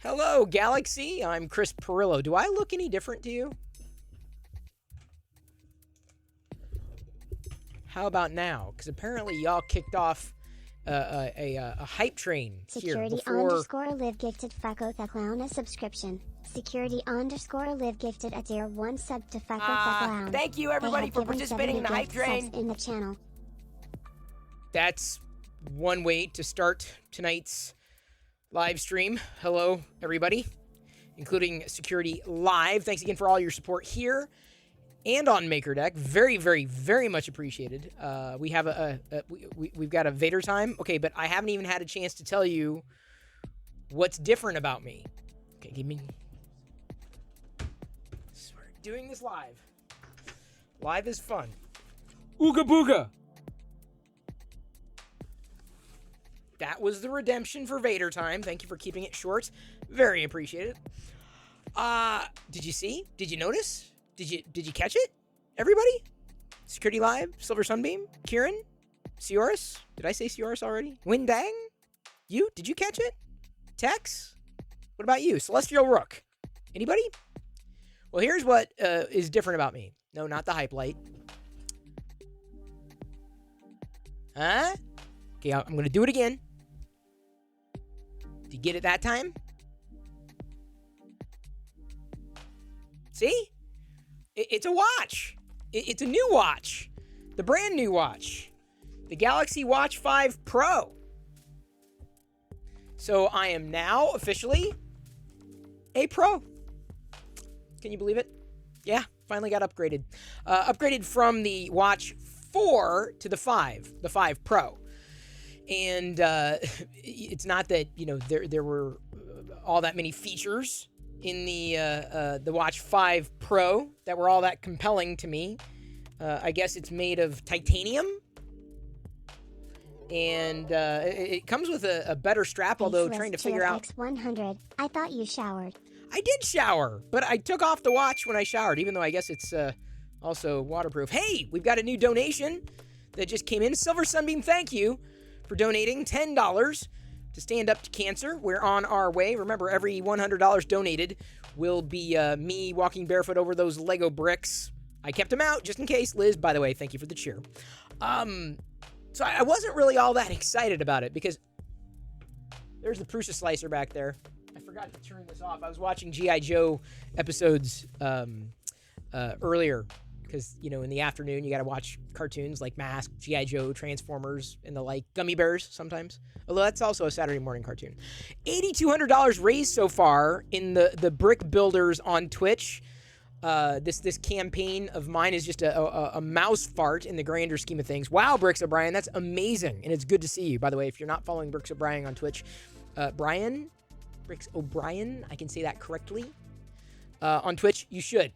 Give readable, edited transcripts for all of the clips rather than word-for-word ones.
Hello, Galaxy. I'm Chris Perillo. Do I look any different to you? How about now? Because apparently y'all kicked off a hype train Security here underscore live gifted Freco the Clown a subscription. Security underscore live gifted a tier 1 sub to Freco the Clown. Thank you everybody for participating in the hype train. In the channel. That's one way to start tonight's live stream. Hello, everybody, including Security Live. Thanks again for all your support here and on MakerDeck. Very, very, very much appreciated. We have we've got a Vader time. Okay, but I haven't even had a chance to tell you what's different about me. Okay, give me. We're doing this live. Live is fun. Ooga booga. That was the redemption for Vader time. Thank you for keeping it short. Very appreciated. Did you see? Did you notice? Did you catch it? Everybody? Security Live, Silver Sunbeam, Kieran, Sioris. Did I say Sioris already? Windang? You? Did you catch it? Tex? What about you? Celestial Rook. Anybody? Well, here's what is different about me. No, not the hype light. Huh? Okay, I'm going to do it again. Did you get it that time? See? It's a watch. It's a new watch. The brand new watch. The Galaxy Watch 5 Pro. So I am now officially a pro. Can you believe it? Yeah, finally got upgraded. Upgraded from the Watch 4 to the 5 Pro. And it's not that, you know, there were all that many features in the Watch 5 Pro that were all that compelling to me. I guess it's made of titanium. And it comes with a better strap, although trying to figure out... X100. I thought you showered. I did shower, but I took off the watch when I showered, even though I guess it's also waterproof. Hey, we've got a new donation that just came in. Silver Sunbeam, thank you for donating $10 to stand up to cancer. We're on our way. Remember, every $100 donated will be me walking barefoot over those Lego bricks. I kept them out just in case. Liz, by the way, thank you for the cheer. So I wasn't really all that excited about it because there's the Prusa slicer back there. I forgot to turn this off. I was watching G.I. Joe episodes earlier because, you know, in the afternoon you got to watch cartoons like Mask, G.I. Joe, Transformers, and the like. Gummy Bears sometimes. Although that's also a Saturday morning cartoon. $8,200 raised so far in the brick builders on Twitch. This campaign of mine is just a mouse fart in the grander scheme of things. Wow, Bricks O'Brien, that's amazing, and it's good to see you. By the way, if you're not following Bricks O'Brien on Twitch, Bricks O'Brien, I can say that correctly. On Twitch, you should,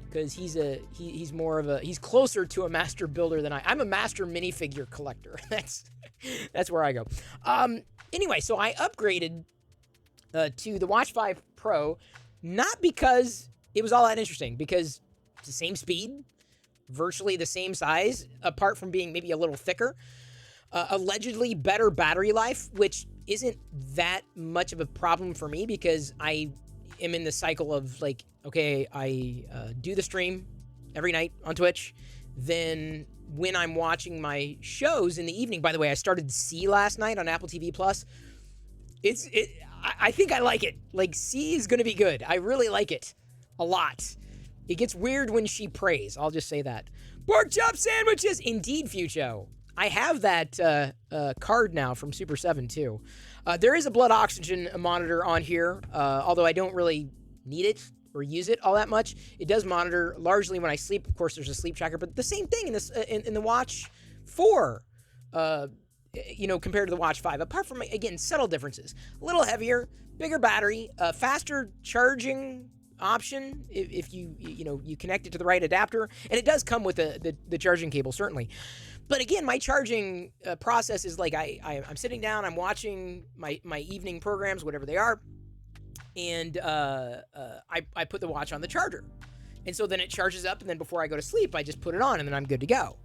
because he's more of he's closer to a master builder than I'm a master minifigure collector. That's where I go. Anyway, so I upgraded to the Watch 5 Pro, not because it was all that interesting, because it's the same speed, virtually the same size, apart from being maybe a little thicker. Allegedly better battery life, which isn't that much of a problem for me because I am in the cycle of like, okay, I do the stream every night on Twitch. Then when I'm watching my shows in the evening, by the way, I started C last night on Apple TV Plus. I think I like it. Like, C is going to be good. I really like it. A lot. It gets weird when she prays. I'll just say that. Pork chop sandwiches! Indeed, Fucho. I have that card now from Super 7, too. There is a blood oxygen monitor on here, although I don't really need it or use it all that much. It does monitor largely when I sleep. Of course, there's a sleep tracker, but the same thing in this in the Watch 4, you know, compared to the Watch 5. Apart from, again, subtle differences. A little heavier, bigger battery, faster charging option if you connect it to the right adapter, and it does come with the charging cable, certainly. But again, my charging process is like I'm sitting down, I'm watching my evening programs, whatever they are, and I put the watch on the charger, and so then it charges up, and then before I go to sleep, I just put it on, and then I'm good to go.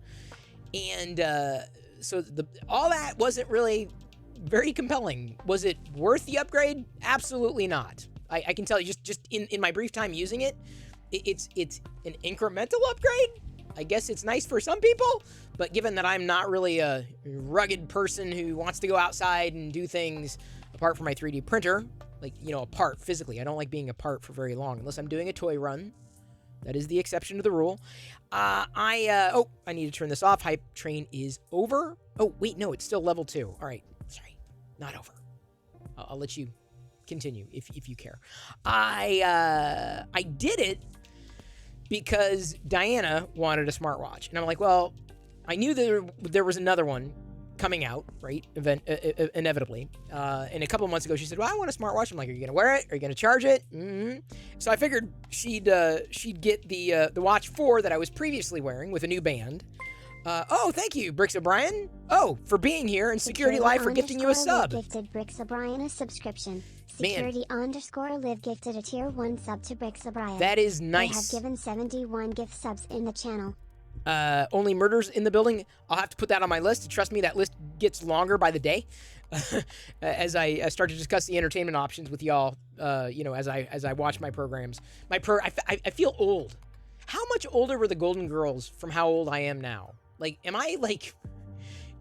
And so all that wasn't really very compelling. Was it worth the upgrade? Absolutely not. I can tell you just in my brief time using it, it's an incremental upgrade. I guess it's nice for some people, but given that I'm not really a rugged person who wants to go outside and do things apart from my 3D printer, like, you know, apart physically. I don't like being apart for very long unless I'm doing a toy run. That is the exception to the rule. I need to turn this off. Hype train is over. Oh, wait, no, it's still level 2. All right, sorry, not over. I'll let you continue if you care. I did it because Diana wanted a smartwatch, and I'm like, well, I knew there was another one coming out, right? Inevitably. And a couple of months ago, she said, well, I want a smartwatch. I'm like, are you gonna wear it? Are you gonna charge it? Mm-hmm. So I figured she'd get the Watch 4 that I was previously wearing with a new band. Oh, thank you, Bricks O'Brien. Oh, for being here, and Security Live for gifting you a sub. Gifted Bricks O'Brien a subscription. Security_Live gifted a tier 1 sub to Bricks O'Brien. That is nice. They have given 71 gift subs in the channel. Only murders in the building. I'll have to put that on my list. Trust me, that list gets longer by the day as I start to discuss the entertainment options with y'all. As I watch my programs. I feel old. How much older were the Golden Girls from how old I am now? Like, am I like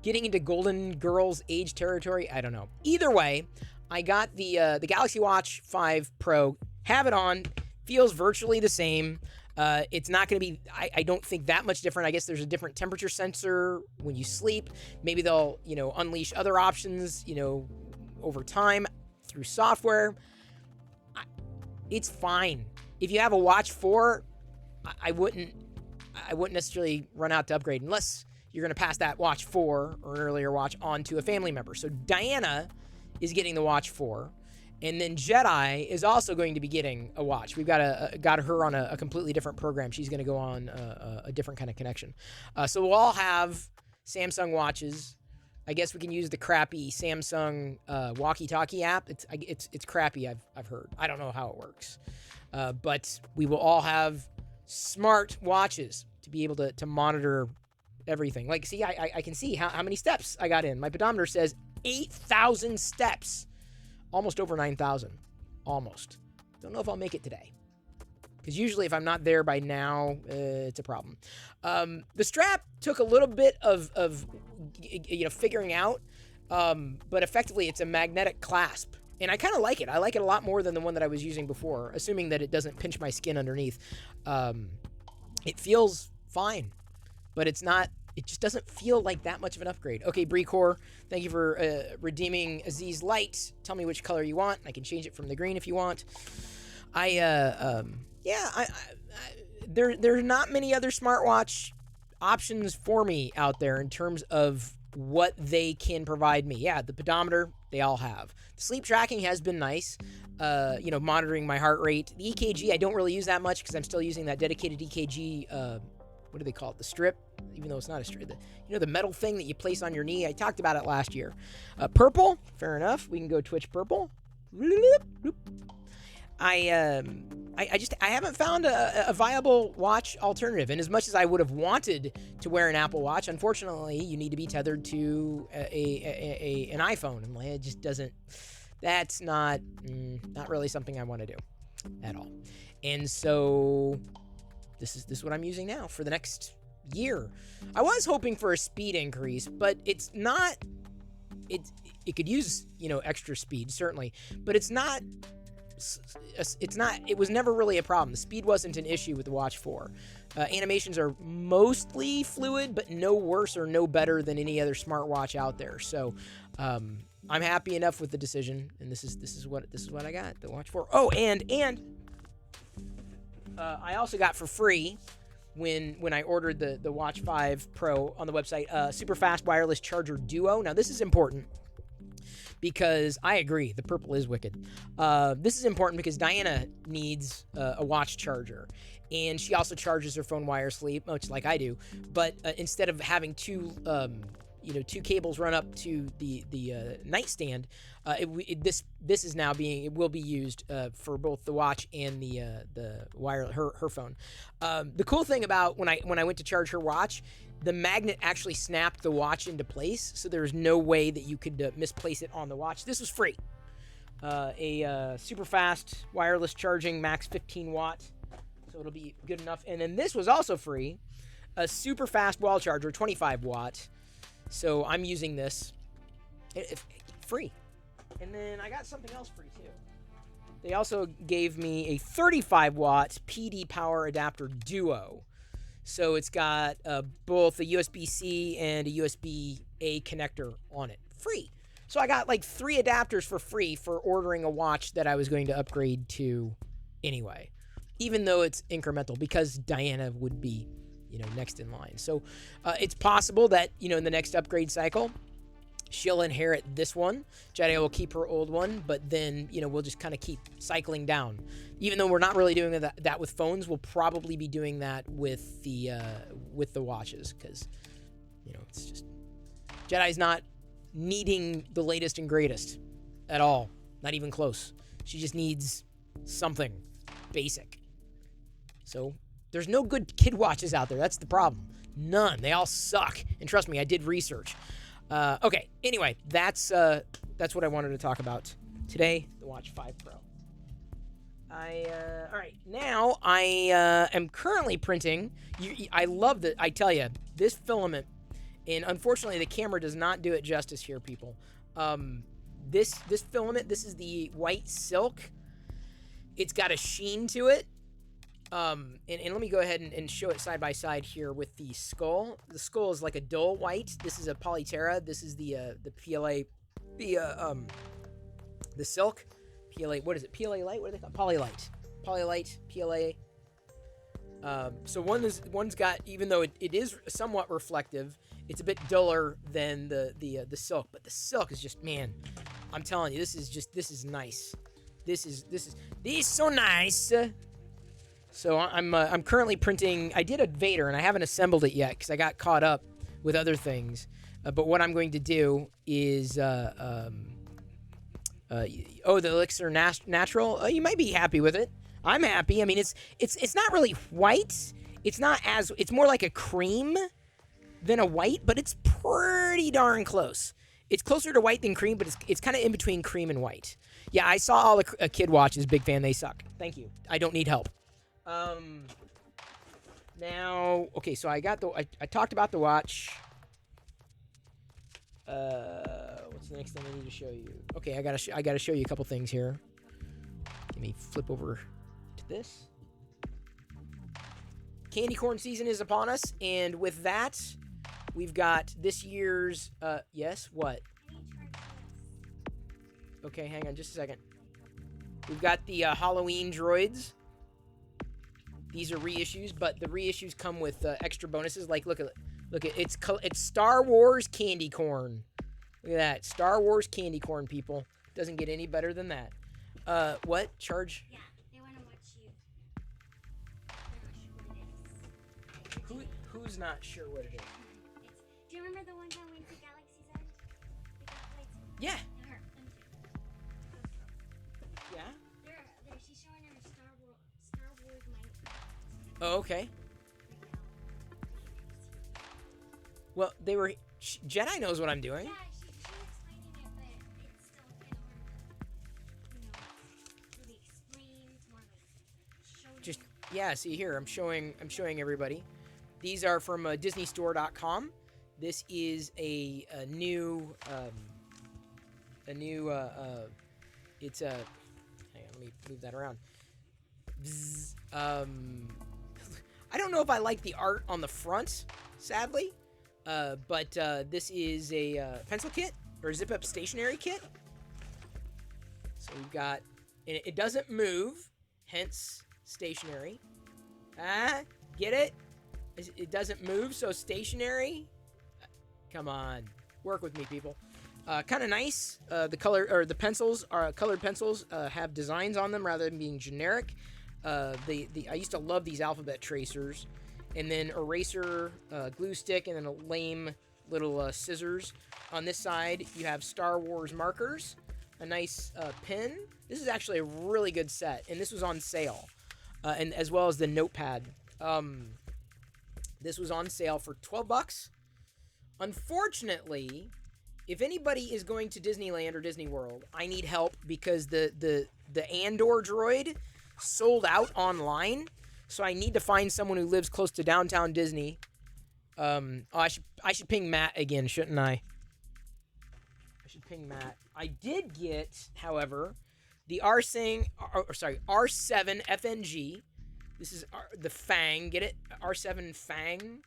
getting into Golden Girls age territory? I don't know. Either way, I got the Galaxy Watch 5 Pro. Have it on. Feels virtually the same. It's not going to be, I don't think that much different. I guess there's a different temperature sensor when you sleep. Maybe they'll, unleash other options, over time through software. It's fine. If you have a Watch 4, I wouldn't necessarily run out to upgrade unless you're going to pass that Watch 4 or an earlier watch on to a family member. So Diana is getting the Watch 4. And then Jedi is also going to be getting a watch. We've got her on a completely different program. She's going to go on a different kind of connection. So we'll all have Samsung watches. I guess we can use the crappy Samsung walkie-talkie app. It's crappy. I've heard. I don't know how it works, but we will all have smart watches to be able to monitor everything. Like, see, I can see how many steps I got in. My pedometer says 8,000 steps. Almost over 9,000. Almost. Don't know if I'll make it today. Because usually if I'm not there by now, it's a problem. The strap took a little bit of figuring out. But effectively, it's a magnetic clasp. And I kind of like it. I like it a lot more than the one that I was using before, assuming that it doesn't pinch my skin underneath. It feels fine, but it's not. It just doesn't feel like that much of an upgrade. Okay, Brecor, thank you for redeeming Aziz Light. Tell me which color you want. I can change it from the green if you want. There's not many other smartwatch options for me out there in terms of what they can provide me. Yeah, the pedometer, they all have. The sleep tracking has been nice. Monitoring my heart rate. The EKG, I don't really use that much because I'm still using that dedicated EKG, what do they call it? The strip, even though it's not a strip. The metal thing that you place on your knee. I talked about it last year. Purple, fair enough. We can go Twitch purple. I haven't found a viable watch alternative, and as much as I would have wanted to wear an Apple Watch, unfortunately, you need to be tethered to an iPhone, and it just doesn't. That's not really something I want to do at all. And so this is what I'm using now for the next year. I was hoping for a speed increase, but it's not. It could use extra speed certainly, but it's not. It was never really a problem. The speed wasn't an issue with the Watch 4. Animations are mostly fluid, but no worse or no better than any other smartwatch out there. So I'm happy enough with the decision, and this is what I got, the Watch 4. Oh, and I also got for free when I ordered the Watch 5 Pro on the website, super fast wireless charger duo. Now this is important, because I agree, the purple is wicked. This is important because Diana needs a watch charger, and she also charges her phone wirelessly, much like I do. But instead of having two cables run up to the nightstand, this is now it will be used for both the watch and the wire her phone. The cool thing about when I went to charge her watch, the magnet actually snapped the watch into place, so there's no way that you could misplace it on the watch. This was free. A super fast wireless charging, max 15 watt, so it'll be good enough. And then this was also free, a super fast wall charger, 25 watt. So I'm using this free. And then I got something else free too. They also gave me a 35 watt PD power adapter duo. So it's got both a USB-C and a USB-A connector on it. Free. So I got like 3 adapters for free for ordering a watch that I was going to upgrade to anyway. Even though it's incremental, because Diana would be, next in line. So it's possible that, in the next upgrade cycle, she'll inherit this one. Jedi will keep her old one, but then, we'll just kind of keep cycling down. Even though we're not really doing that with phones, we'll probably be doing that with the watches, because, it's just Jedi's not needing the latest and greatest at all. Not even close. She just needs something basic. So there's no good kid watches out there. That's the problem. None. They all suck. And trust me, I did research. Okay. Anyway, that's what I wanted to talk about today. The Watch 5 Pro. All right. Now I am currently printing. I love that. I tell you, this filament, and unfortunately the camera does not do it justice here, people. This filament. This is the white silk. It's got a sheen to it. And let me go ahead and show it side by side here with the skull. The skull is like a dull white. This is a Polyterra. This is the PLA, the silk. PLA, what is it? PLA light? What do they call it? Polylight, PLA. So one's got, even though it is somewhat reflective, it's a bit duller than the silk. But the silk is just, man, I'm telling you, this is nice. This is so nice. So I'm currently printing. I did a Vader, and I haven't assembled it yet because I got caught up with other things. But what I'm going to do is, the Elixir Natural. You might be happy with it. I'm happy. I mean, it's not really white. It's more like a cream than a white, but it's pretty darn close. It's closer to white than cream, but it's kind of in between cream and white. Yeah, I saw all the kid watches. Big fan. They suck. Thank you. I don't need help. Now, okay, so I got I talked about the watch. What's What's the next thing I need to show you? Okay, I gotta show you a couple things here. Let me flip over to this. Candy corn season is upon us, and with that, we've got this year's, yes, what? Okay, hang on just a second. We've got the Halloween droids. These are reissues, but the reissues come with extra bonuses. Like, look at it's Star Wars candy corn. Look at that, Star Wars candy corn, people. Doesn't get any better than that. What charge? Yeah, they want to watch you. They're not sure what it is. Who's not sure what it is? Do you remember the one time we went to Galaxy's Edge? We got plates. Yeah. Her, them two. Yeah. She's showing her Star Wars Minecraft. Oh, okay. Well, they were. Jedi knows what I'm doing. Yeah, she was explaining it, but it's still kind of hard to, really explain. It's more like show. Just yeah. See here, I'm showing everybody. These are from DisneyStore.com. This is a new it's a. Hang on, let me move that around. Bzz, I don't know if I like the art on the front, sadly. But this is a pencil kit or zip-up stationery kit. So we've got, and it doesn't move, hence stationary. Get it? It doesn't move, so stationary. Come on, work with me, people. Kind of nice. The color or the pencils are colored pencils. Have designs on them rather than being generic. I used to love these alphabet tracers. And then eraser, glue stick, and then a lame little scissors. On this side, you have Star Wars markers, a nice pen. This is actually a really good set, and this was on sale, and as well as the notepad. This was on sale for $12. Unfortunately, if anybody is going to Disneyland or Disney World, I need help because the Andor droid sold out online. So I need to find someone who lives close to downtown Disney. I should ping Matt again, shouldn't I? I should ping Matt. I did get, however, the R7 FNG. This is the Fang. Get it? R7 Fang.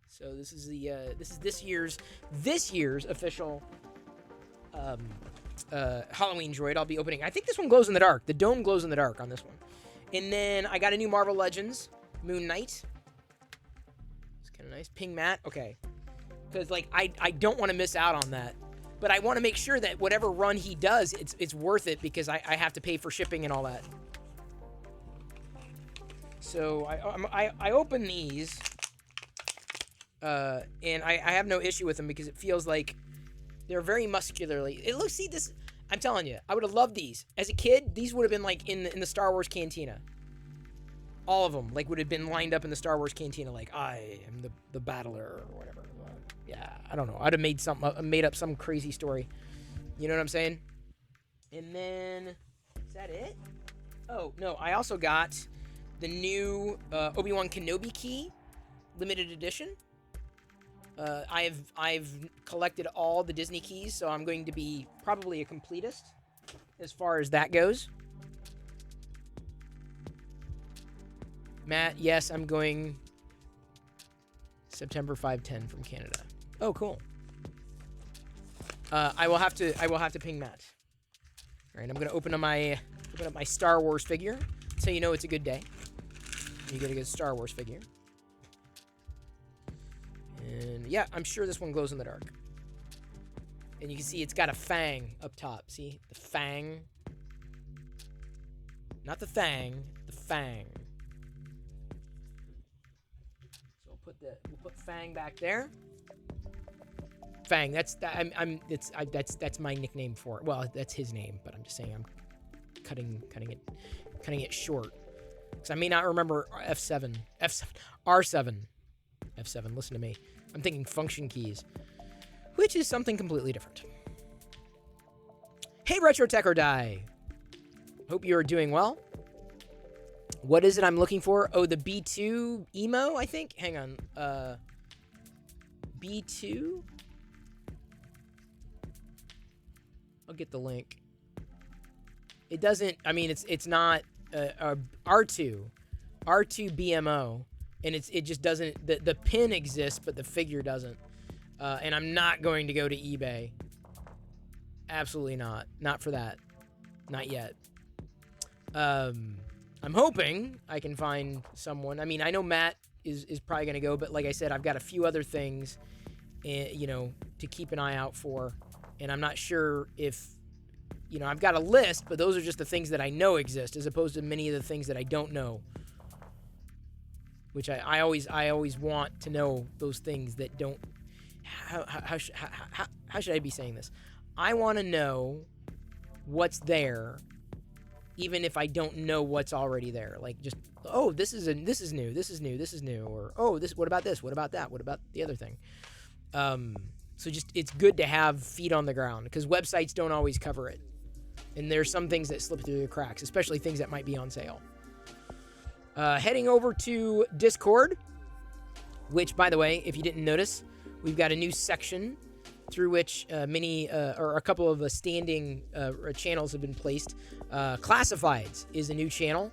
So this is this year's official Halloween droid. I'll be opening. I think this one glows in the dark. The dome glows in the dark on this one. And then I got a new Marvel Legends, Moon Knight. It's kind of nice. Ping Matt. Okay. Because, like, I don't want to miss out on that. But I want to make sure that whatever run he does, it's worth it because I have to pay for shipping and all that. So I open these. And I have no issue with them because it feels like they're very muscularly. See this. I'm telling you, I would have loved these. As a kid, these would have been like in the Star Wars cantina. All of them, like, would have been lined up in the Star Wars cantina, like, I am the battler or whatever. Yeah, I don't know. I'd have made up some crazy story. You know what I'm saying? And then, is that it? Oh, no, I also got the new Obi-Wan Kenobi key, limited edition. I've collected all the Disney keys, so I'm going to be probably a completist as far as that goes. Matt, yes, I'm going September 5/10 from Canada. Oh, cool. I will have to ping Matt. All right, I'm gonna open up my Star Wars figure, so you know it's a good day. You get a good Star Wars figure. And yeah, I'm sure this one glows in the dark. And you can see it's got a fang up top. See? The fang. Not the thang, the fang. So we'll put fang back there. Fang, that's my nickname for it. Well, that's his name, but I'm just saying I'm cutting it short. Because I may not remember R7. F7, listen to me. I'm thinking function keys, which is something completely different. Hey, Retro Tech or Die. Hope you are doing well. What is it I'm looking for? Oh, the B2 emo, I think. Hang on. B2? I'll get the link. It doesn't. I mean, it's not R2 BMO, and it just doesn't. The pin exists, but the figure doesn't. And I'm not going to go to eBay. Absolutely not. Not for that. Not yet. I'm hoping I can find someone. I mean, I know Matt is probably going to go, but like I said, I've got a few other things, to keep an eye out for, and I'm not sure if, I've got a list, but those are just the things that I know exist, as opposed to many of the things that I don't know, which I always want to know those things that don't. How should I be saying this? I want to know what's there, even if I don't know what's already there. Like, just, oh, this is new, or oh, this. What about this? What about that? What about the other thing? So just, it's good to have feet on the ground, because websites don't always cover it, and there's some things that slip through the cracks, especially things that might be on sale. Heading over to Discord, which, by the way, if you didn't notice, we've got a new section through which or a couple of standing channels have been placed. Classifieds is a new channel.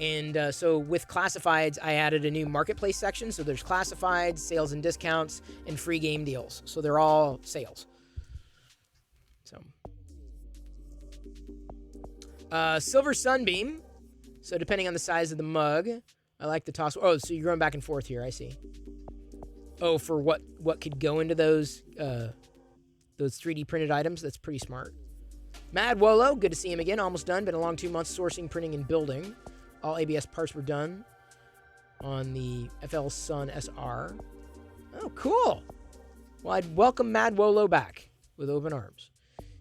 And so with Classifieds, I added a new marketplace section. So there's Classifieds, sales and discounts, and free game deals. So they're all sales. So Silver Sunbeam. So depending on the size of the mug, I like the toss. Oh, so you're going back and forth here. I see. Oh, for what could go into those 3D printed items? That's pretty smart. Mad Wolo, good to see him again. Almost done. Been a long 2 months sourcing, printing, and building. All ABS parts were done on the FL Sun SR. Oh, cool. Well, I'd welcome Mad Wolo back with open arms.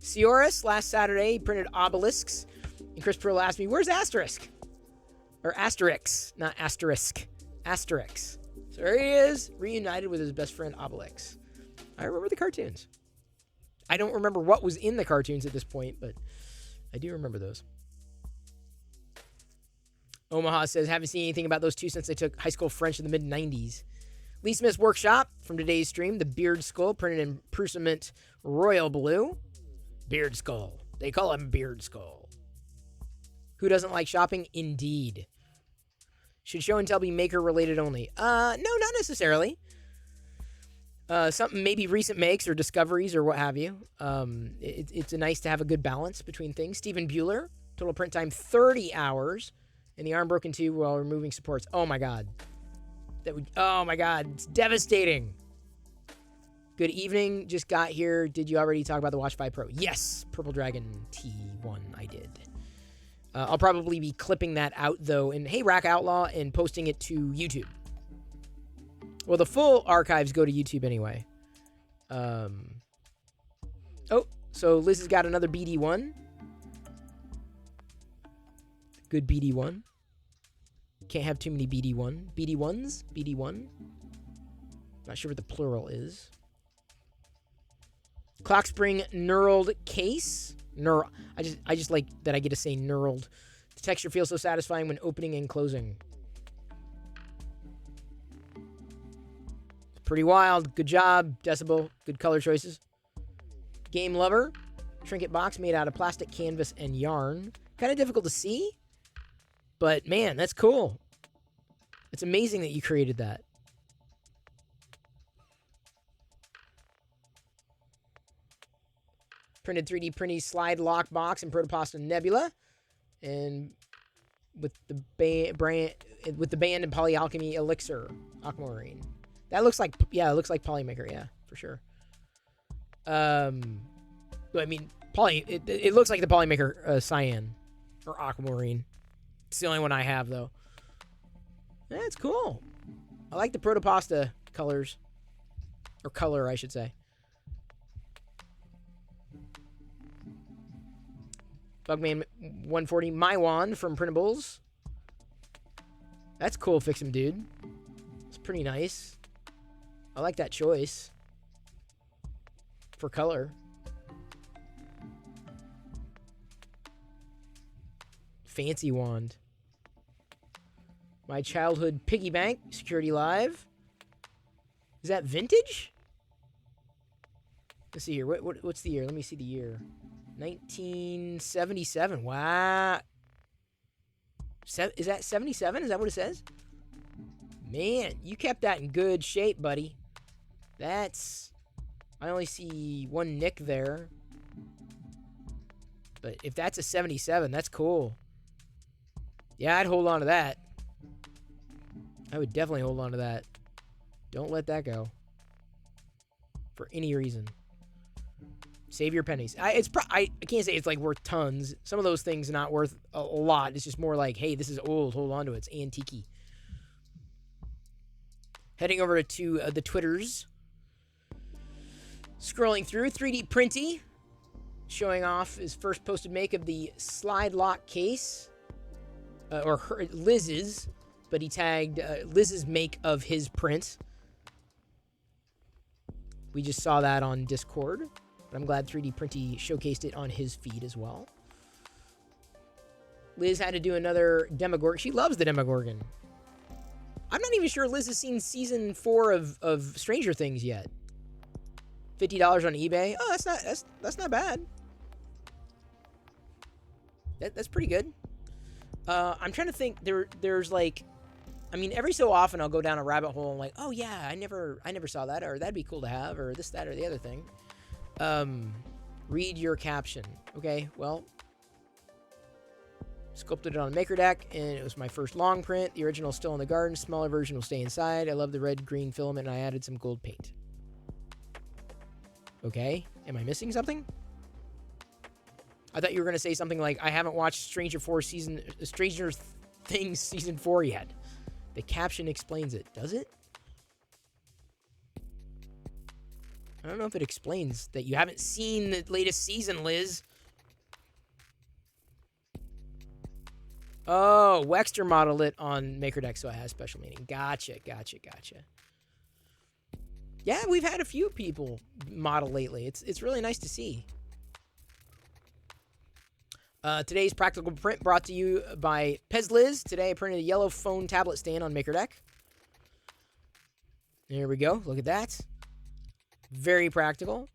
Sioris, last Saturday, he printed obelisks. And Chris Pearl asked me, where's Asterisk? Or Asterix, not Asterisk. Asterix. So there he is, reunited with his best friend Obelix. I remember the cartoons. I don't remember what was in the cartoons at this point, but I do remember those. Omaha says, haven't seen anything about those two since I took high school French in the mid-90s. Lee Smith's Workshop from today's stream, the Beard Skull, printed in Prusament Royal Blue. Beard Skull. They call him Beard Skull. Who doesn't like shopping? Indeed. Should show and tell be maker related only? No, not necessarily. Something maybe recent makes or discoveries or what have you. It's nice to have a good balance between things. Stephen Bueller, total print time 30 hours, and the arm broken too while removing supports. Oh my god, oh my god, it's devastating. Good evening, just got here. Did you already talk about the Watch5 Pro? Yes, Purple Dragon T1, I did. I'll probably be clipping that out though in Hey Rack Outlaw and posting it to YouTube. Well, the full archives go to YouTube anyway. Oh, so Liz has got another BD1. Good BD1. Can't have too many BD1. BD1s? BD1? Not sure what the plural is. Clock spring knurled case. I just like that I get to say knurled. The texture feels so satisfying when opening and closing. Pretty wild. Good job, Decibel. Good color choices. Game Lover. Trinket box made out of plastic, canvas, and yarn. Kind of difficult to see, but man, that's cool. It's amazing that you created that. Printed 3D printing slide lock box in Protopasta Nebula, and with the band and Polyalchemy Elixir Aquamarine. That looks like, yeah, it looks like Polymaker, yeah, for sure. I mean, it looks like the Polymaker Cyan or Aquamarine. It's the only one I have, though. Yeah, it's cool. I like the Protopasta colors. Or color, I should say. Bugman 140 Maiwan from Printables. That's cool, Fix 'em, dude. It's pretty nice. I like that choice. For color. Fancy wand. My childhood piggy bank, Security Live. Is that vintage? Let's see here. What's the year? Let me see the year. 1977. Wow. Is that 77? Is that what it says? Man, you kept that in good shape, buddy. That's... I only see one nick there. But if that's a 77, that's cool. Yeah, I'd hold on to that. I would definitely hold on to that. Don't let that go. For any reason. Save your pennies. I can't say it's like worth tons. Some of those things are not worth a lot. It's just more like, hey, this is old. Hold on to it. It's antique-y. Heading over to the Twitters. Scrolling through. 3D Printy. Showing off his first posted make of the slide lock case. Or Liz's. But he tagged Liz's make of his print. We just saw that on Discord. But I'm glad 3D Printy showcased it on his feed as well. Liz had to do another Demogorgon. She loves the Demogorgon. I'm not even sure Liz has seen season 4 of Stranger Things yet. $50 on eBay. Oh, that's not bad. That's pretty good. I'm trying to think. There's like, I mean, every so often I'll go down a rabbit hole and like, oh yeah, I never saw that, or that'd be cool to have, or this, that, or the other thing. Read your caption. Okay, well, sculpted it on a maker deck, and it was my first long print. The original is still in the garden. Smaller version will stay inside. I love the red-green filament, and I added some gold paint. Okay, am I missing something? I thought you were going to say something like, I haven't watched Stranger Things Season 4 yet. The caption explains it. Does it? I don't know if it explains that you haven't seen the latest season, Liz. Oh, Wexter modeled it on MakerDeck, so it has special meaning. Gotcha. Yeah, we've had a few people model lately. It's really nice to see. Today's practical print brought to you by Pezliz. Today I printed a yellow phone tablet stand on MakerDeck. There we go. Look at that. Very practical.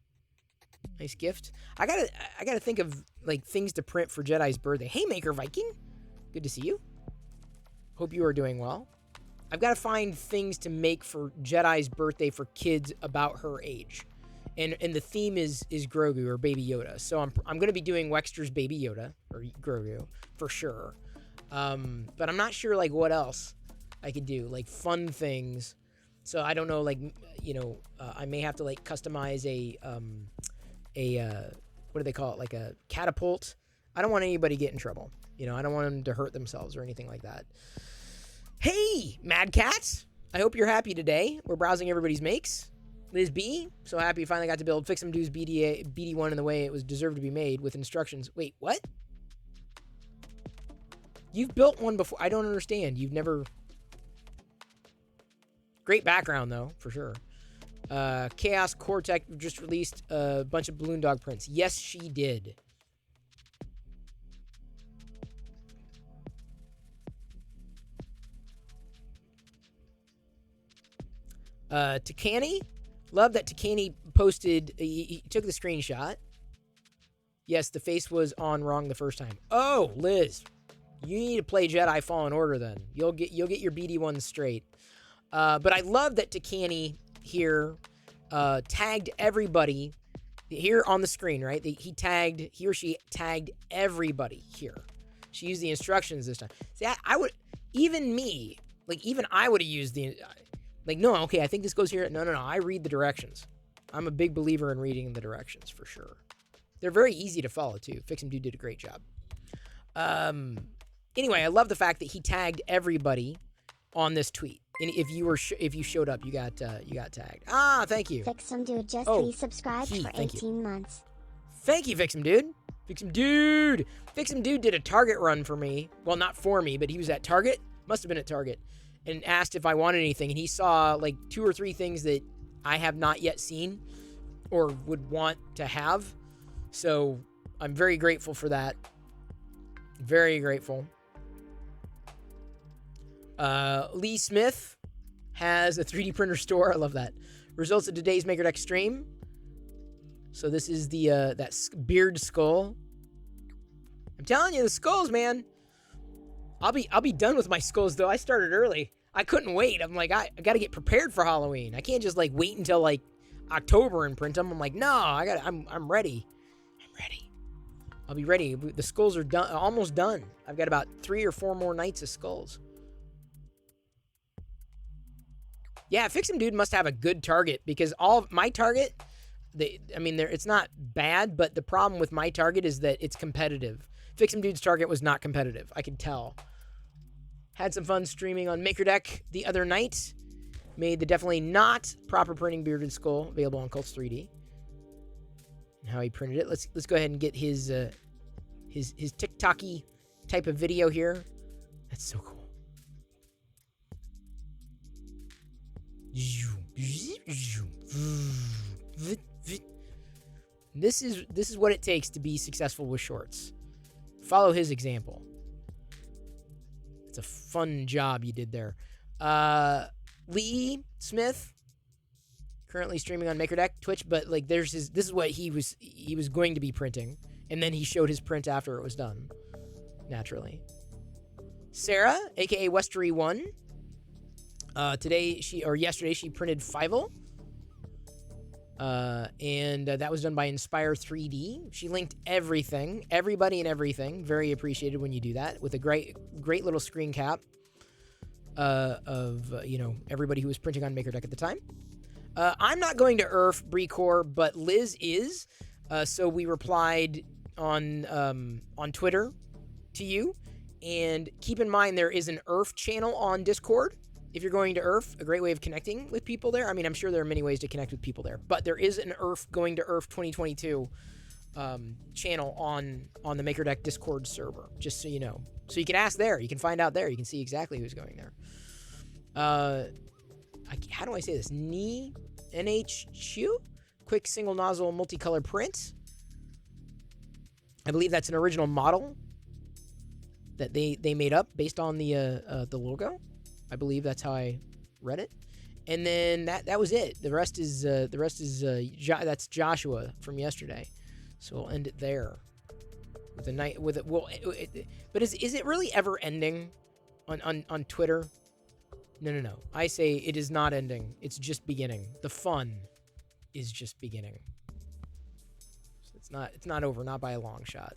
Nice gift. I gotta think of like things to print for Jedi's birthday. Hey, Maker Viking. Good to see you. Hope you are doing well. I've got to find things to make for Jedi's birthday for kids about her age. And the theme is Grogu or Baby Yoda. So I'm going to be doing Wexter's Baby Yoda or Grogu for sure. But I'm not sure like what else I could do, like fun things. So I don't know, like, you know, I may have to like customize a what do they call it? Like a catapult. I don't want anybody to get in trouble. You know, I don't want them to hurt themselves or anything like that. Hey, Mad Cats. I hope you're happy today. We're browsing everybody's makes. Liz B, so happy you finally got to build Fix 'em Do's BD1 in the way it was deserved to be made with instructions. Wait, what? You've built one before. I don't understand. You've never... Great background, though, for sure. Chaos Cortec just released a bunch of Balloon Dog prints. Yes, she did. Takani? Love that Takani posted, he took the screenshot. Yes, the face was on wrong the first time. Oh, Liz, you need to play Jedi Fallen Order then. You'll get your BD1 straight. But I love that Takani here tagged everybody here on the screen, right? He or she tagged everybody here. She used the instructions this time. See, I would, even me, like even I would have used the... Like, no, okay, I think this goes here. No, I read the directions. I'm a big believer in reading the directions, for sure. They're very easy to follow, too. Fix 'em Dude did a great job. Anyway, I love the fact that he tagged everybody on this tweet. And if you showed up, you got tagged. Ah, thank you. Fix 'em Dude just resubscribed for 18 months. Thank you, Fix 'em Dude. Fix 'em Dude. Fix 'em Dude did a Target run for me. Well, not for me, but he was at Target. Must have been at Target. And asked if I wanted anything, and he saw like 2 or 3 things that I have not yet seen or would want to have. So I'm very grateful for that. Very grateful. Lee Smith has a 3D printer store. I love that. Results of today's MakerDeck stream. So this is the that beard skull. I'm telling you, the skulls, man. I'll be done with my skulls though. I started early. I couldn't wait. I'm like, I got to get prepared for Halloween. I can't just like wait until like October and print them. I'm like, no, I'm ready. I'm ready. I'll be ready. The skulls are done, almost done. I've got about 3 or 4 more nights of skulls. Yeah, Fix 'em Dude must have a good target because all of my target, it's not bad, but the problem with my target is that it's competitive. Fix 'em Dude's target was not competitive. I could tell. Had some fun streaming on MakerDeck the other night. Made the definitely not proper printing bearded skull available on Cults 3D. And how he printed it. Let's go ahead and get his TikTok-y type of video here. That's so cool. This is what it takes to be successful with shorts. Follow his example. It's a fun job you did there. Lee Smith, currently streaming on MakerDeck, Twitch, but like this is what he was going to be printing, and then he showed his print after it was done. Naturally. Sarah, aka Westery1. Yesterday she printed Fievel. And that was done by Inspire 3D. She linked everything, everybody and everything. Very appreciated when you do that with a great little screen cap of everybody who was printing on MakerDeck at the time. I'm not going to IRF Brecor, but Liz is. So we replied on Twitter to you. And keep in mind there is an IRF channel on Discord. If you're going to IRF, a great way of connecting with people there. I mean, I'm sure there are many ways to connect with people there, but there is an IRF going to IRF 2022 channel on the MakerDeck Discord server, just so you know. So you can ask there. You can find out there. You can see exactly who's going there. How do I say this? NHQ? Quick single nozzle multicolor print. I believe that's an original model that they made up based on the logo. I believe that's how I read it. And then that was it. The rest is that's Joshua from yesterday. So we'll end it there. With a night with it. Well, but is it really ever ending on Twitter? No. I say it is not ending. It's just beginning. The fun is just beginning. So it's not over, not by a long shot.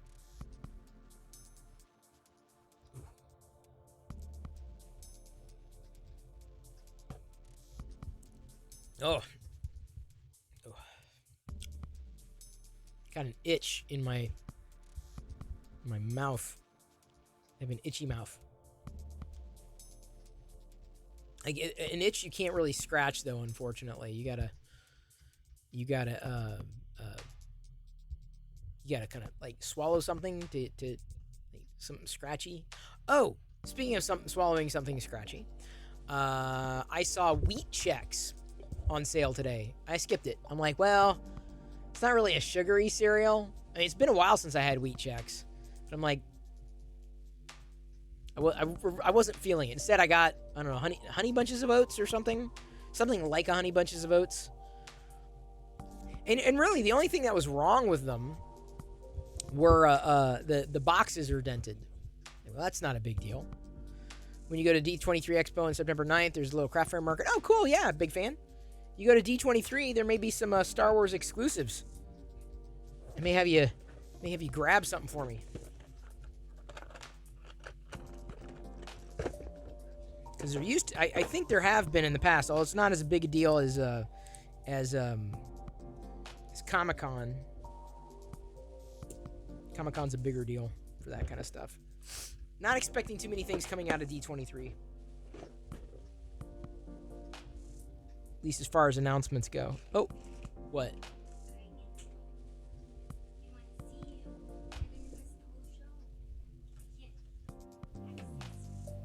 Oh. Got an itch in my mouth. I have an itchy mouth. Like an itch you can't really scratch though, unfortunately. You gotta kind of like swallow something to like, something scratchy. Oh, speaking of swallowing something scratchy, I saw Wheat Chex on sale today. I skipped it. I'm like, well, it's not really a sugary cereal. I mean, it's been a while since I had Wheat Chex. But I'm like, I wasn't feeling it. Instead, I got, I don't know, honey bunches of oats or something. Something like a honey bunches of oats. And really, the only thing that was wrong with them were the boxes are dented. Well, that's not a big deal. When you go to D23 Expo on September 9th, there's a little craft fair market. Oh, cool. Yeah, big fan. You go to D23, there may be some Star Wars exclusives. I may have you grab something for me. Because there used to, I think there have been in the past, although it's not as big a deal as Comic-Con. Comic-Con's a bigger deal for that kind of stuff. Not expecting too many things coming out of D23. At least as far as announcements go. Oh, what?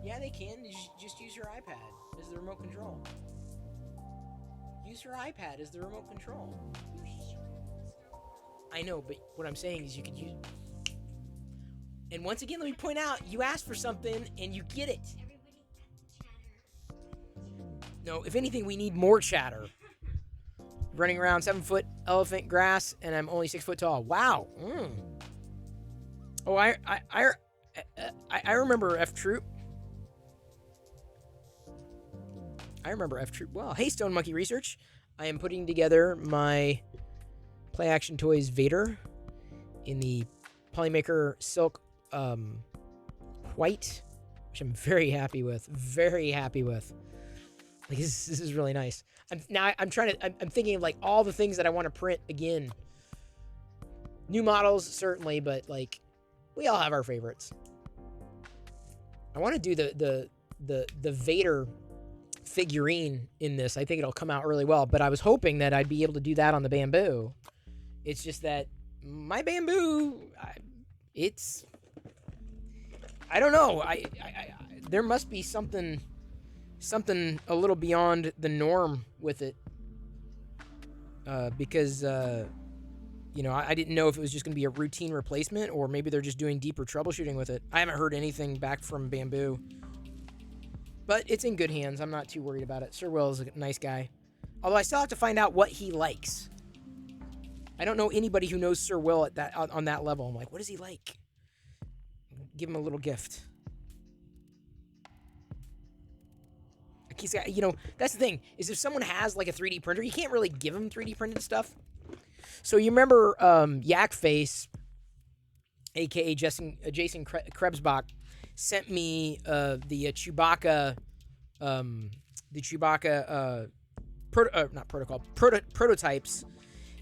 Yeah, they can. Just use your iPad as the remote control. Use your iPad as the remote control. I know, but what I'm saying is you could use... And once again, let me point out, you asked for something and you get it. No, if anything, we need more chatter. running around 7-foot elephant grass, and I'm only 6 foot tall. Wow. Oh, I remember F Troop. I remember F Troop well. Hey, Stone Monkey Research. I am putting together my Play Action Toys Vader in the Polymaker Silk White, which I'm very happy with. Very happy with. Like this is really nice. I'm thinking of like all the things that I want to print again. New models certainly, but like we all have our favorites. I want to do the Vader figurine in this. I think it'll come out really well, but I was hoping that I'd be able to do that on the bamboo. It's just that my bamboo, I don't know. There must be something a little beyond the norm with it, because you know, I didn't know if it was just going to be a routine replacement or maybe they're just doing deeper troubleshooting with it. I haven't heard anything back from Bamboo, but it's in good hands. I'm not too worried about it. Sir Will is a nice guy, although I still have to find out what he likes. I don't know anybody who knows Sir Will at that on that level. I'm like, what does he like? Give him a little gift. He's got, you know, that's the thing, is if someone has like a 3D printer, you can't really give them 3D printed stuff. So you remember Yak Face, aka Jason Krebsbach, sent me the Chewbacca prototypes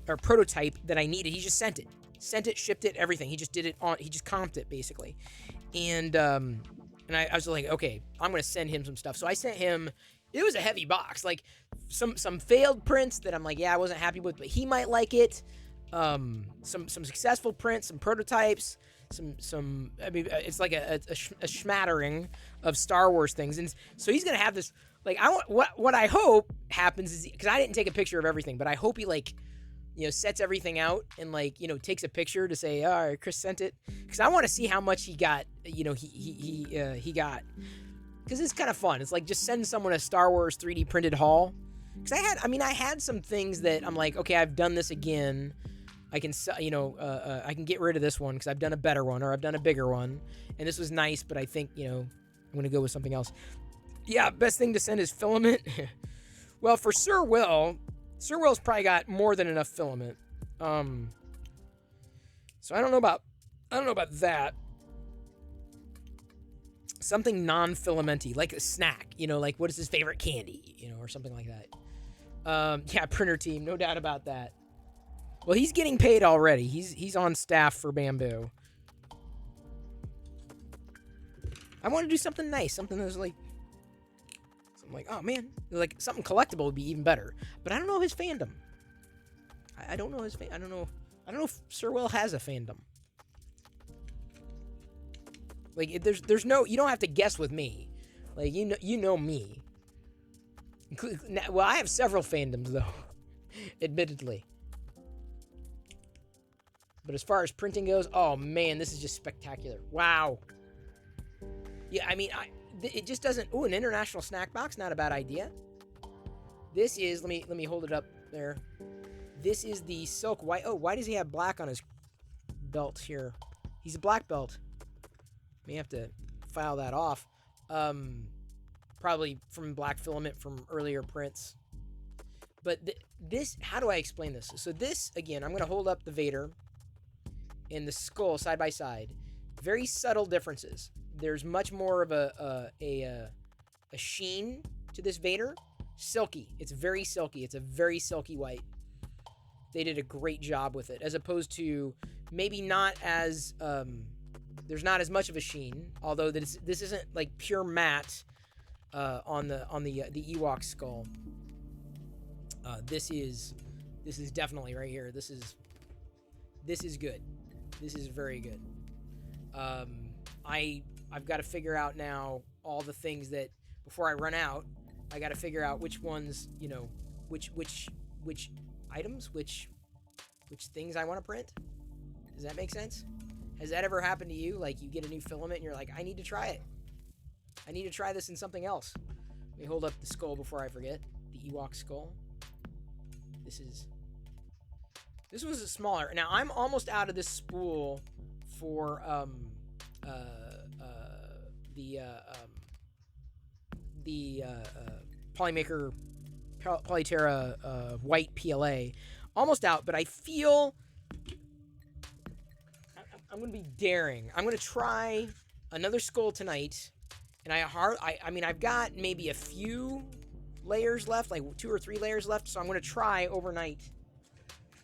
or prototype that I needed. He just sent it, shipped it, everything. He just did it he just comped it basically. And I was like, okay, I'm gonna send him some stuff. So I sent him. It was a heavy box, like some failed prints that I'm like, yeah, I wasn't happy with, but he might like it. Some successful prints, some prototypes, some. I mean, it's like a smattering of Star Wars things, and so he's gonna have this. Like, I want what I hope happens is, because I didn't take a picture of everything, but I hope he like, you know, sets everything out and like, you know, takes a picture to say, all right, Chris sent it, because I want to see how much he got. You know, he got, because it's kind of fun. It's like just send someone a Star Wars 3D printed haul. Because I had some things that I'm like, okay, I've done this again. I can, you know, I can get rid of this one because I've done a better one or I've done a bigger one, and this was nice, but I think, you know, I'm gonna go with something else. Yeah, best thing to send is filament. Well, for Sir Will's probably got more than enough filament. So I don't know about that. Something non-filamenty, like a snack, you know, like what is his favorite candy, you know, or something like that. Yeah, printer team, no doubt about that. Well, he's getting paid already. He's on staff for Bamboo. I want to do something nice, something that's like, oh man, like something collectible would be even better. But I don't know his fandom. I don't know his I don't know if Sir Will has a fandom. Like, there's no, you don't have to guess with me. Like, you know me. Well, I have several fandoms though, admittedly. But as far as printing goes, oh man, this is just spectacular. Wow. Yeah, I mean, it just doesn't. Oh, an international snack box, not a bad idea. This is, let me hold it up there. This is the silk white. Oh, why does he have black on his belt here? He's a black belt. May have to file that off. Probably from black filament from earlier prints. But this, how do I explain this? So this, again, I'm going to hold up the Vader and the skull side by side. Very subtle differences. There's much more of a sheen to this Vader. Silky. It's very silky. It's a very silky white. They did a great job with it, as opposed to maybe not as there's not as much of a sheen, although this isn't like pure matte on the Ewok skull. This is definitely right here. This is good. This is very good. I've got to figure out now all the things that, before I run out, I got to figure out which ones, you know, which items, which things I want to print. Does that make sense? Has that ever happened to you? Like, you get a new filament and you're like, I need to try it. I need to try this in something else. Let me hold up the skull before I forget. The Ewok skull. This was a smaller. Now I'm almost out of this spool for the Polymaker Polyterra white PLA. Almost out, but I feel I'm gonna be daring. I'm gonna try another skull tonight, and I mean I've got maybe a few layers left, like 2 or 3 layers left, so I'm gonna try overnight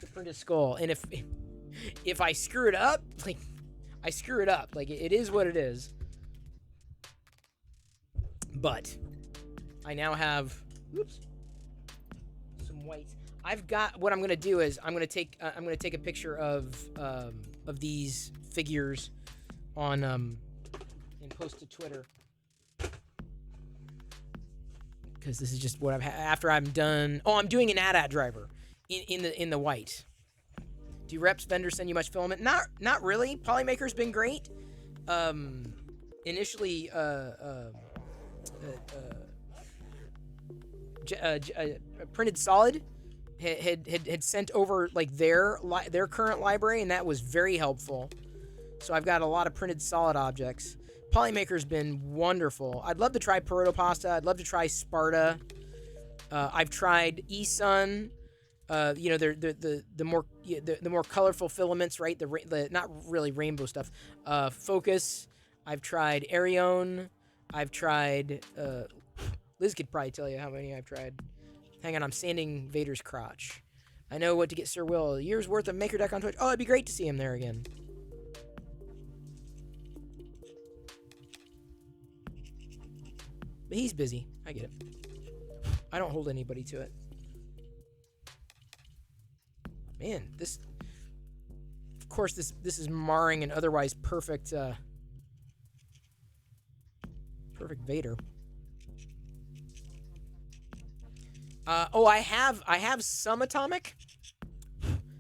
to print a skull. And if I screw it up, like I screw it up, like it is what it is. But I now have some whites. I've got what I'm gonna do is I'm gonna take a picture of these figures on and post to Twitter, because this is just what I've after I'm done. Oh, I'm doing an AT-AT driver in the white. Do reps vendors send you much filament? Not really. Polymaker's been great. Initially, Printed Solid had sent over like their current library, and that was very helpful. So I've got a lot of Printed Solid objects. Polymaker's been wonderful. I'd love to try Protopasta. I'd love to try Sparta. I've tried eSun. You know, the more colorful filaments, right? The not really rainbow stuff. Focus. I've tried Arione. I've tried. Liz could probably tell you how many I've tried. Hang on, I'm sanding Vader's crotch. I know what to get Sir Will. A year's worth of Maker Deck on Twitch. Oh, it'd be great to see him there again. But he's busy. I get it. I don't hold anybody to it. Man, this... Of course, this is marring an otherwise perfect... perfect Vader. I have some atomic.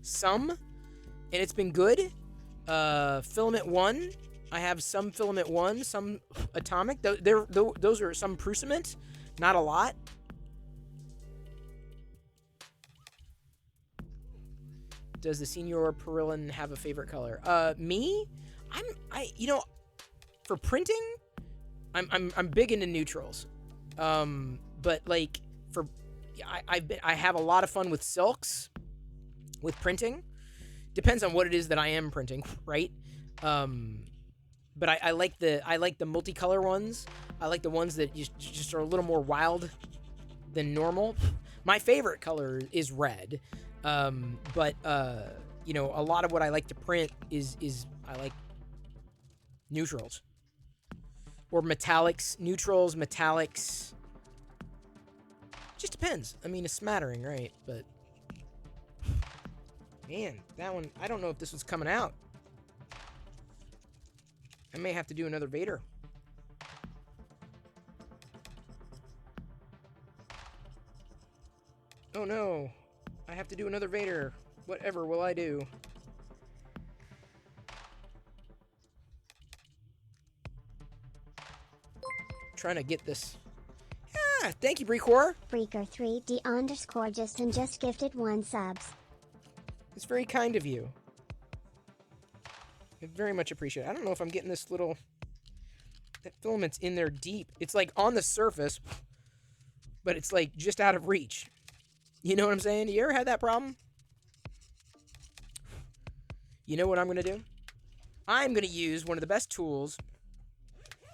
Some. And it's been good. Filament 1. I have some filament 1, some atomic. Those are some Prusament. Not a lot. Does the Senior Perillin have a favorite color? Me? You know, for printing, I'm big into neutrals. But like I have a lot of fun with silks, with printing. Depends on what it is that I am printing, right? But I like the multicolor ones. I like the ones that just are a little more wild than normal. My favorite color is red. But you know, a lot of what I like to print is I like neutrals or metallics, neutrals, metallics. Just depends. I mean, a smattering, right? But man, that one, I don't know if this was coming out. I may have to do another Vader. Oh no, I have to do another Vader. Whatever will I do? Trying to get this. Yeah, thank you, Brecor. Breaker3D_Justin just gifted 1 subs. It's very kind of you. I very much appreciate it. I don't know if I'm getting this little... That filament's in there deep. It's like on the surface, but it's like just out of reach. You know what I'm saying? You ever had that problem? You know what I'm going to do? I'm going to use one of the best tools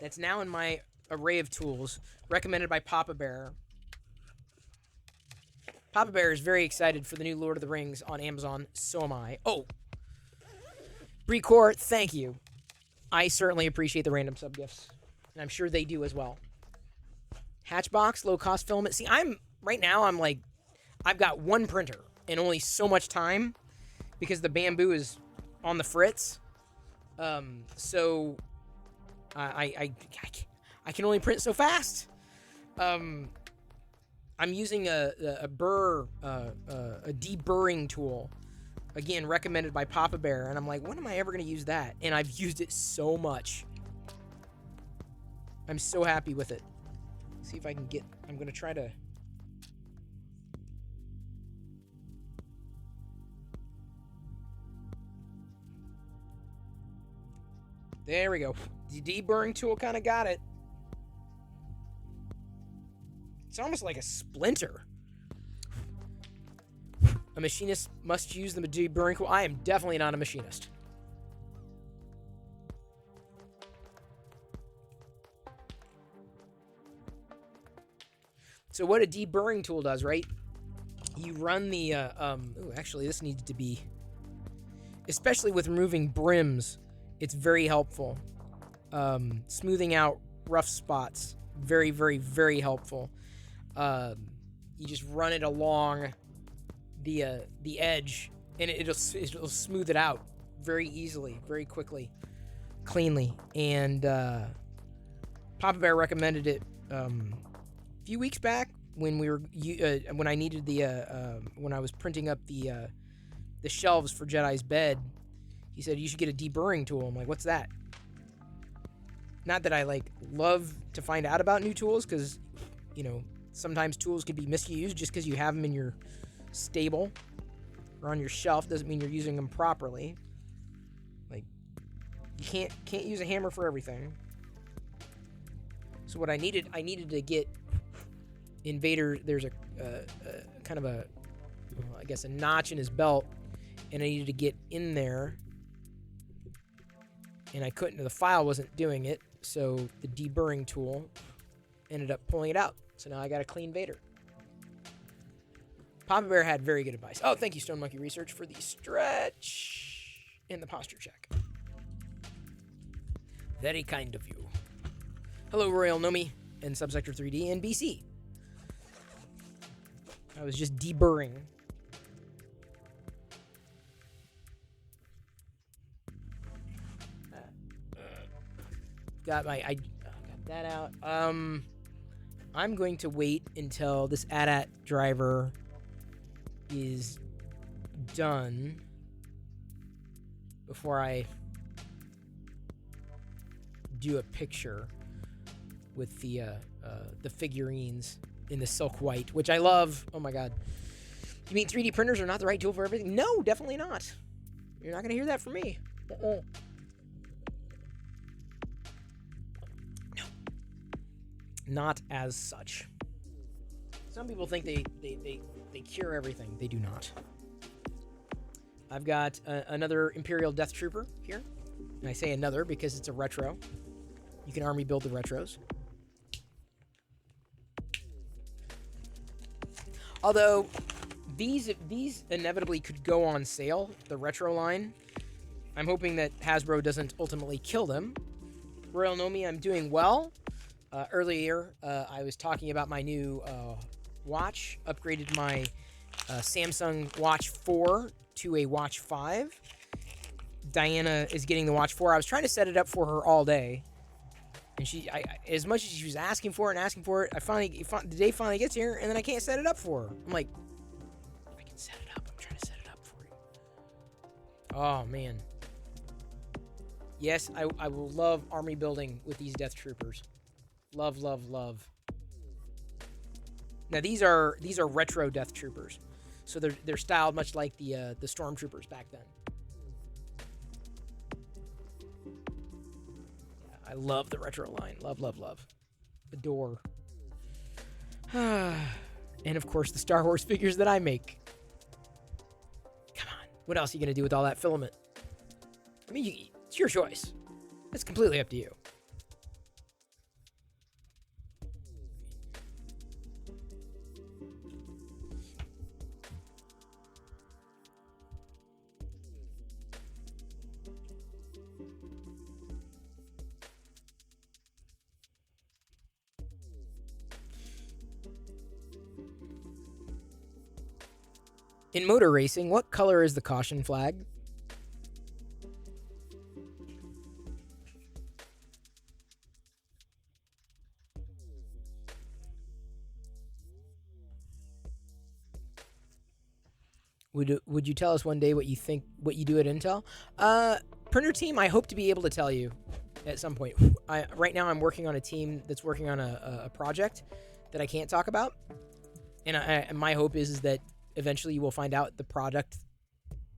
that's now in my array of tools, recommended by Papa Bear. Papa Bear is very excited for the new Lord of the Rings on Amazon. So am I. Oh! Brecor, thank you. I certainly appreciate the random sub gifts. And I'm sure they do as well. Hatchbox, low-cost filament. See, right now, I'm like... I've got one printer and only so much time because the bamboo is on the fritz. So I can only print so fast. I'm using a deburring tool, again recommended by Papa Bear, and I'm like, when am I ever going to use that? And I've used it so much. I'm so happy with it. See if I can get. I'm going to try to. There we go. The deburring tool kind of got it. It's almost like a splinter. A machinist must use the deburring tool. I am definitely not a machinist. So what a deburring tool does, right? You run the, ooh, actually this needs to be, especially with removing brims, it's very helpful. Smoothing out rough spots, very, very, very helpful. You just run it along the edge, and it'll smooth it out very easily, very quickly, cleanly. And Papa Bear recommended it a few weeks back when we were when I needed the when I was printing up the shelves for Jedi's bed. He said you should get a deburring tool. I'm like, what's that? Not that I like love to find out about new tools, because you know sometimes tools can be misused. Just because you have them in your stable or on your shelf doesn't mean you're using them properly. Like, you can't use a hammer for everything. So what I needed to get in Vader, there's a kind of a, I guess, a notch in his belt, and I needed to get in there, and I couldn't. The file wasn't doing it, so the deburring tool ended up pulling it out. So now I got a clean Vader. Papa Bear had very good advice. Oh, thank you, Stone Monkey Research, for the stretch and the posture check. Very kind of you. Hello, Royal Nomi and Subsector 3D and BC. I was just deburring. Got my, got that out. I'm going to wait until this AT-AT driver is done before I do a picture with the figurines in the silk white, which I love. Oh my god. You mean 3D printers are not the right tool for everything? No, definitely not. You're not going to hear that from me. No. Not as such. Some people think they cure everything. They do not. I've got another Imperial Death Trooper here. And I say another because it's a retro. You can army build the retros. Although these inevitably could go on sale, the retro line. I'm hoping that Hasbro doesn't ultimately kill them. Royal Nomi, I'm doing well. Earlier, I was talking about my new watch. Upgraded my Samsung Watch 4 to a Watch 5. Diana is getting the Watch 4. I was trying to set it up for her all day. And as much as she was asking for it, the day finally gets here, and then I can't set it up for her. I'm like, I can set it up. I'm trying to set it up for you. Oh, man. Yes, I will love army building with these Death Troopers. Love, love, love. Now these are retro Death Troopers, so they're styled much like the Stormtroopers back then. Yeah, I love the retro line. Love, love, love. Adore. And of course the Star Wars figures that I make. Come on, what else are you gonna do with all that filament? I mean, it's your choice. It's completely up to you. In motor racing, what color is the caution flag? Would you tell us one day what you do at Intel? Printer team, I hope to be able to tell you at some point. Right now I'm working on a team that's working on a project that I can't talk about. And my hope is that eventually you will find out the product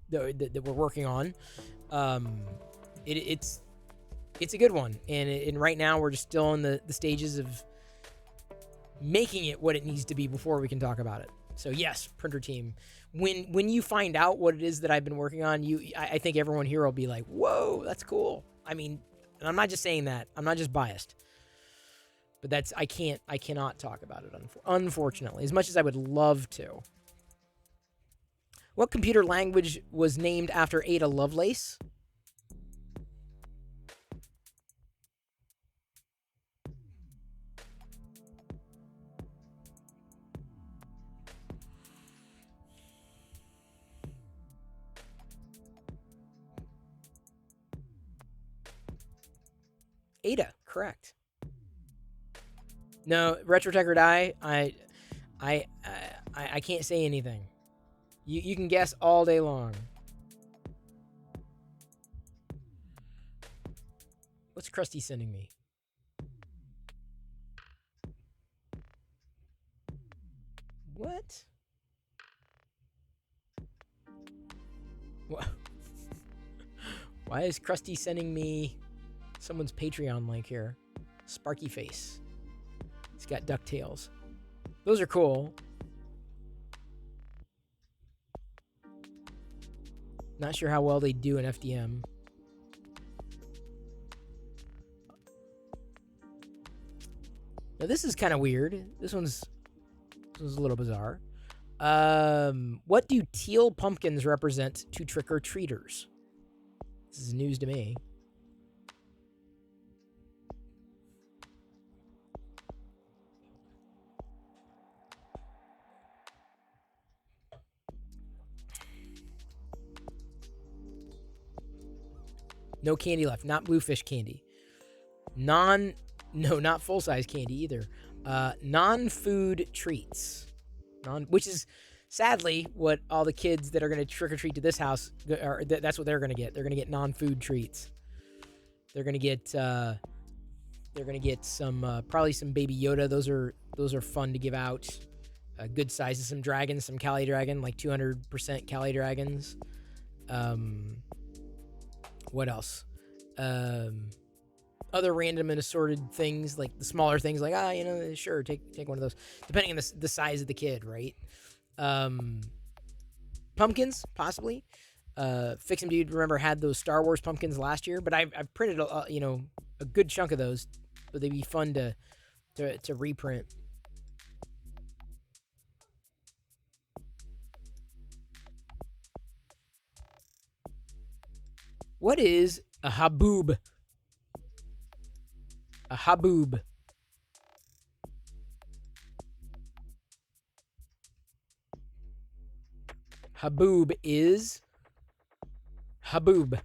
that we're working on. It's It's a good one, and right now we're just still in the stages of making it what it needs to be before we can talk about it. So yes, printer team. When you find out what it is that I've been working on, I think everyone here will be like, "Whoa, that's cool." I mean, and I'm not just saying that. I'm not just biased. But I cannot talk about it, unfortunately, as much as I would love to. What computer language was named after Ada Lovelace? Ada, correct. No, Retrotech or die. I can't say anything. You can guess all day long. What's Krusty sending me? What? What? Why is Krusty sending me someone's Patreon link here? Sparky Face. He's got DuckTales. Those are cool. Not sure how well they do in FDM. Now this is kind of weird. This one's a little bizarre. What do teal pumpkins represent to trick-or-treaters? This is news to me. No candy left. Not bluefish candy. No, not full-size candy either. Non-food treats. Which is sadly what all the kids that are going to trick-or-treat to this house, that's what they're going to get. They're going to get non-food treats. They're going to get some probably some Baby Yoda. Those are fun to give out. Good sizes. Some dragons, some Cali Dragon, like 200% Cali Dragons. What else? Other random and assorted things, like the smaller things, like sure, take one of those, depending on the size of the kid, right? Pumpkins, possibly. Fix 'em Dude, remember, had those Star Wars pumpkins last year, but I've printed a good chunk of those, but they'd be fun to reprint. What is a haboob? A haboob. Haboob is Haboob.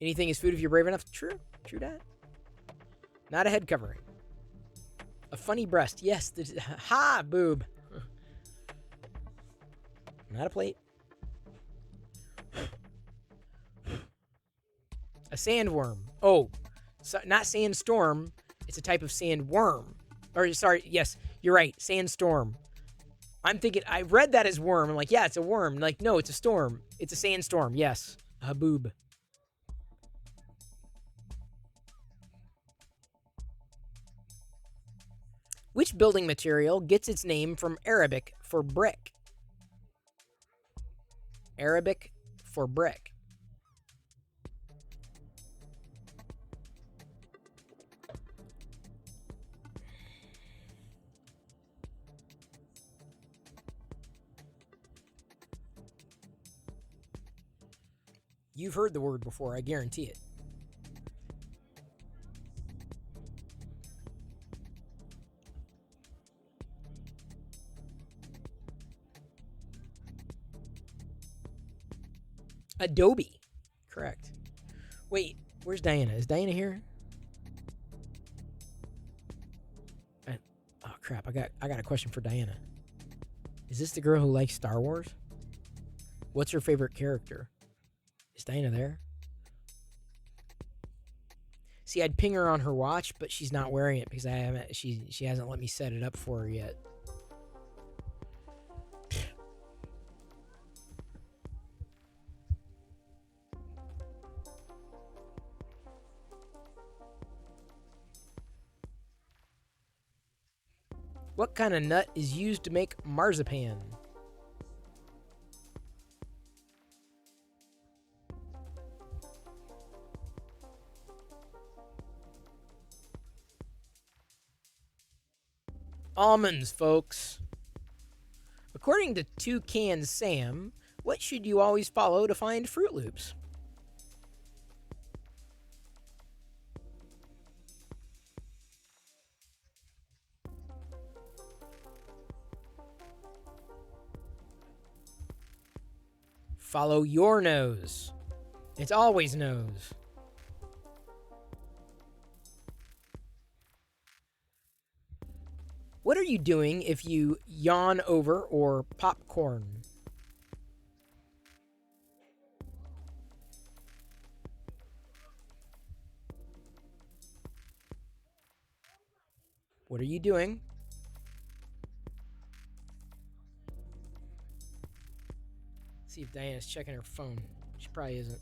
Anything is food if you're brave enough. True that. Not a head covering. A funny breast. Yes, Haboob. Not a plate. A sandworm. Oh, so not sandstorm. It's a type of sandworm. Or sorry, yes, you're right. Sandstorm. I'm thinking, I read that as worm. I'm like, yeah, it's a worm. Like, no, it's a storm. It's a sandstorm. Yes. Haboob. Which building material gets its name from Arabic for brick? Arabic for brick. You've heard the word before, I guarantee it. Adobe. Correct. Wait, where's Diana? Is Diana here? Oh crap, I got a question for Diana. Is this the girl who likes Star Wars? What's her favorite character? Is Diana there? See, I'd ping her on her watch, but she's not wearing it because she hasn't let me set it up for her yet. What kind of nut is used to make marzipan? Almonds, folks. According to Toucan Sam, what should you always follow to find Fruit Loops? Follow your nose. It's always nose. What are you doing if you yawn over or popcorn? What are you doing? See if Diana's checking her phone. She probably isn't.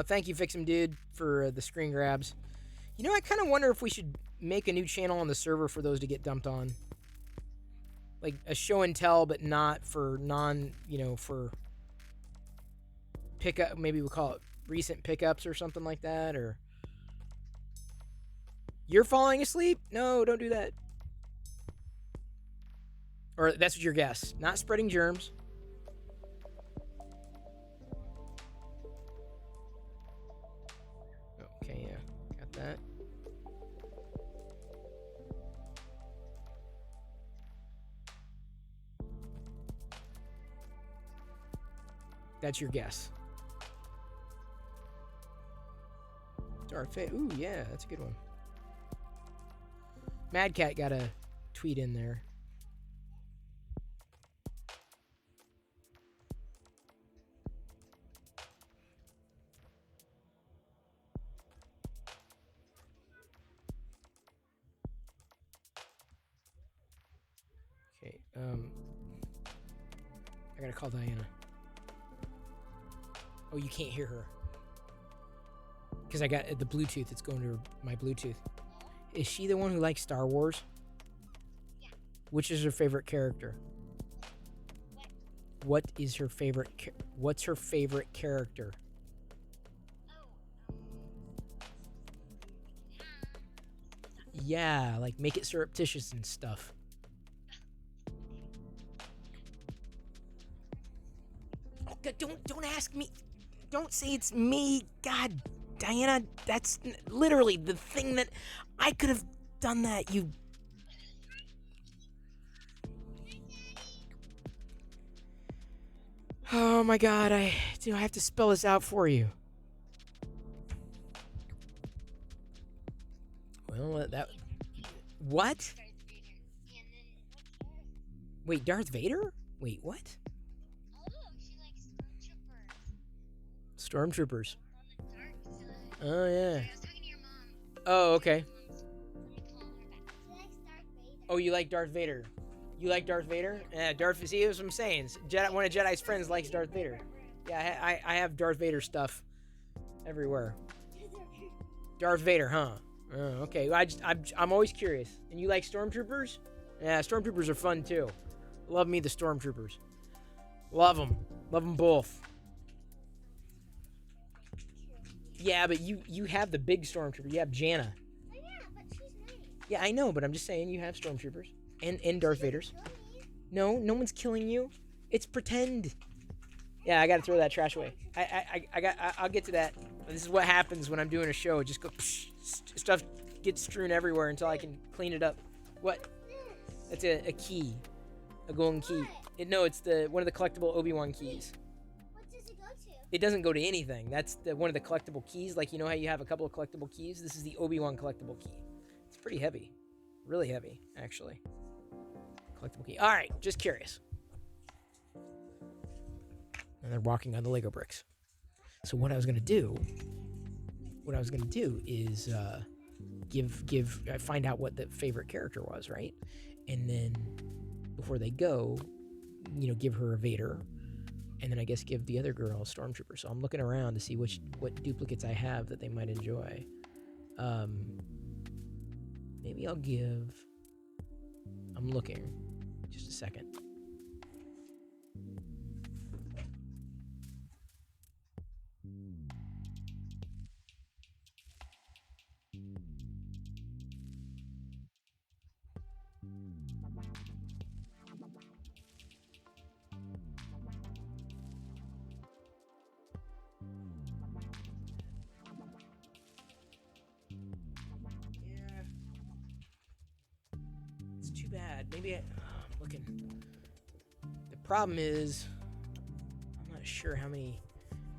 Thank you, Fix'em Dude, for the screen grabs. You know, I kind of wonder if we should make a new channel on the server for those to get dumped on. Like a show and tell, but not for for pickup. Maybe we'll call it recent pickups or something like that. Or you're falling asleep? No, don't do that. Or that's what your guess. Not spreading germs. Okay, yeah. Got that. That's your guess. Dark Fate. Ooh, yeah, that's a good one. Mad Cat got a tweet in there. Okay, I gotta call Diana. Oh, you can't hear her. Because I got the Bluetooth. It's going to my Bluetooth. Is she the one who likes Star Wars? Yeah. Which is her favorite character? What is her favorite? What's her favorite character? Yeah, like make it surreptitious and stuff. Oh, God, don't ask me. Don't say it's me. God, Diana, that's literally the thing that I could have done that. You. Oh my God, I have to spell this out for you. Well, that. What? Wait, Darth Vader? Wait, what? Oh, she likes Stormtroopers. on the dark side. Oh, yeah. I was talking to your mom. Oh, okay. Let me call her back. She likes Darth Vader. Oh, you like Darth Vader? You like Darth Vader? Yeah, Darth. See, that's what I'm saying. Jedi, one of Jedi's friends likes Darth Vader. Yeah, I have Darth Vader stuff everywhere. Darth Vader, huh? Oh, okay. I'm always curious. And you like Stormtroopers? Yeah, Stormtroopers are fun too. Love me the Stormtroopers. Love them both. Yeah, but you have the big Stormtrooper. You have Janna. Yeah, but she's nice. Yeah, I know, but I'm just saying you have Stormtroopers and Darth Vaders. No one's killing you. It's pretend. Yeah, I gotta throw that trash away. I'll get to that. This is what happens when I'm doing a show. It just go psh, stuff gets strewn everywhere until I can clean it up. What? That's a key, a golden key. It's one of the collectible Obi-Wan keys. What does it go to? It doesn't go to anything. That's one of the collectible keys. Like, you know how you have a couple of collectible keys? This is the Obi-Wan collectible key. It's pretty heavy. Really heavy, actually. Collectible key. All right, just curious. And they're walking on the Lego bricks. So what I was gonna do is find out what the favorite character was, right? And then before they go, give her a Vader, and then I guess give the other girl a Stormtrooper. So I'm looking around to see what duplicates I have that they might enjoy. maybe I'll give... I'm looking. Just a second. It's too bad. Maybe I'm looking. The problem is, I'm not sure how many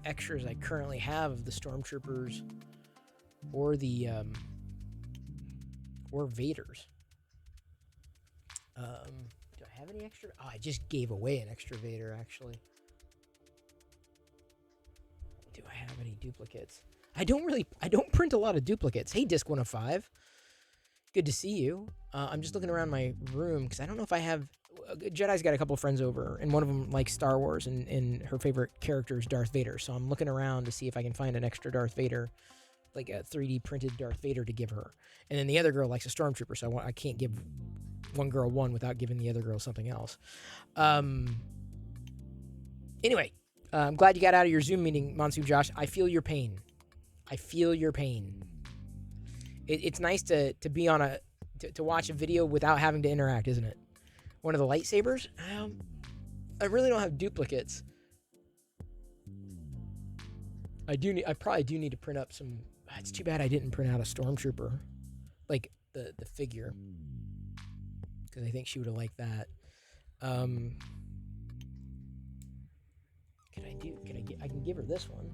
extras I currently have of the Stormtroopers or the or Vaders. Do I have any extra? Oh, I just gave away an extra Vader, actually. Do I have any duplicates? I don't print a lot of duplicates. Hey, Disc 105. Good to see you. I'm just looking around my room because I don't know if I have... Jedi's got a couple friends over, and one of them likes Star Wars, and her favorite character is Darth Vader. So I'm looking around to see if I can find an extra Darth Vader, like a 3D printed Darth Vader to give her. And then the other girl likes a Stormtrooper, so I can't give one girl one without giving the other girl something else. Anyway, I'm glad you got out of your Zoom meeting, Monsoon Josh. I feel your pain. I feel your pain. It's nice to be on to watch a video without having to interact, isn't it? One of the lightsabers? I really don't have duplicates. I probably do need to print up some... It's too bad I didn't print out a Stormtrooper. Like, the figure. Because I think she would have liked that. I can give her this one.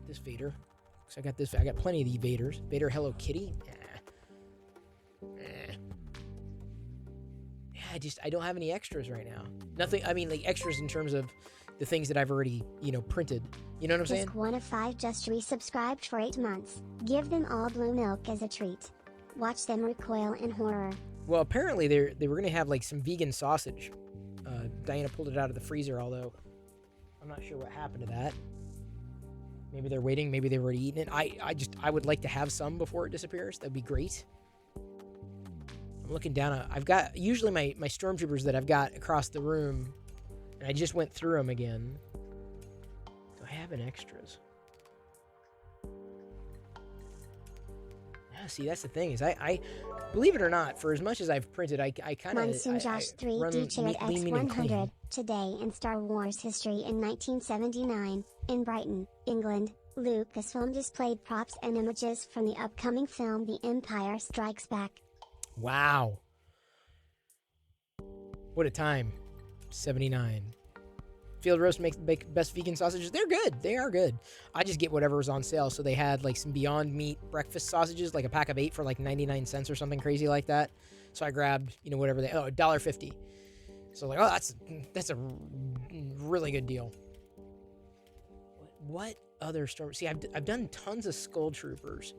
This Vader. Because I got plenty of these Vaders. Vader Hello Kitty? Yeah, I don't have any extras right now. Nothing, I mean, like, extras in terms of the things that I've already, printed. You know what I'm saying? Disc 105 just resubscribed for 8 months. Give them all blue milk as a treat. Watch them recoil in horror. Well, apparently they were going to have, like, some vegan sausage. Diana pulled it out of the freezer, although I'm not sure what happened to that. Maybe they're waiting. Maybe they've already eaten it. I would like to have some before it disappears. That'd be great. I'm looking down. I've got usually my Stormtroopers that I've got across the room, and I just went through them again. Do I have an extras? Yeah, see, that's the thing is I believe it or not, for as much as I've printed, I kind of Monsoon Josh 3 featured X100 today in Star Wars history in 1979 in Brighton, England. Lucasfilm displayed props and images from the upcoming film The Empire Strikes Back. Wow. What a time. 79. Field Roast makes the best vegan sausages. They're good. They are good. I just get whatever was on sale. So they had like some Beyond Meat breakfast sausages, like a pack of 8 for like 99 cents or something crazy like that. So I grabbed, whatever $1.50. So like, oh, that's a really good deal. What other store? See, I've done tons of Skull Troopers.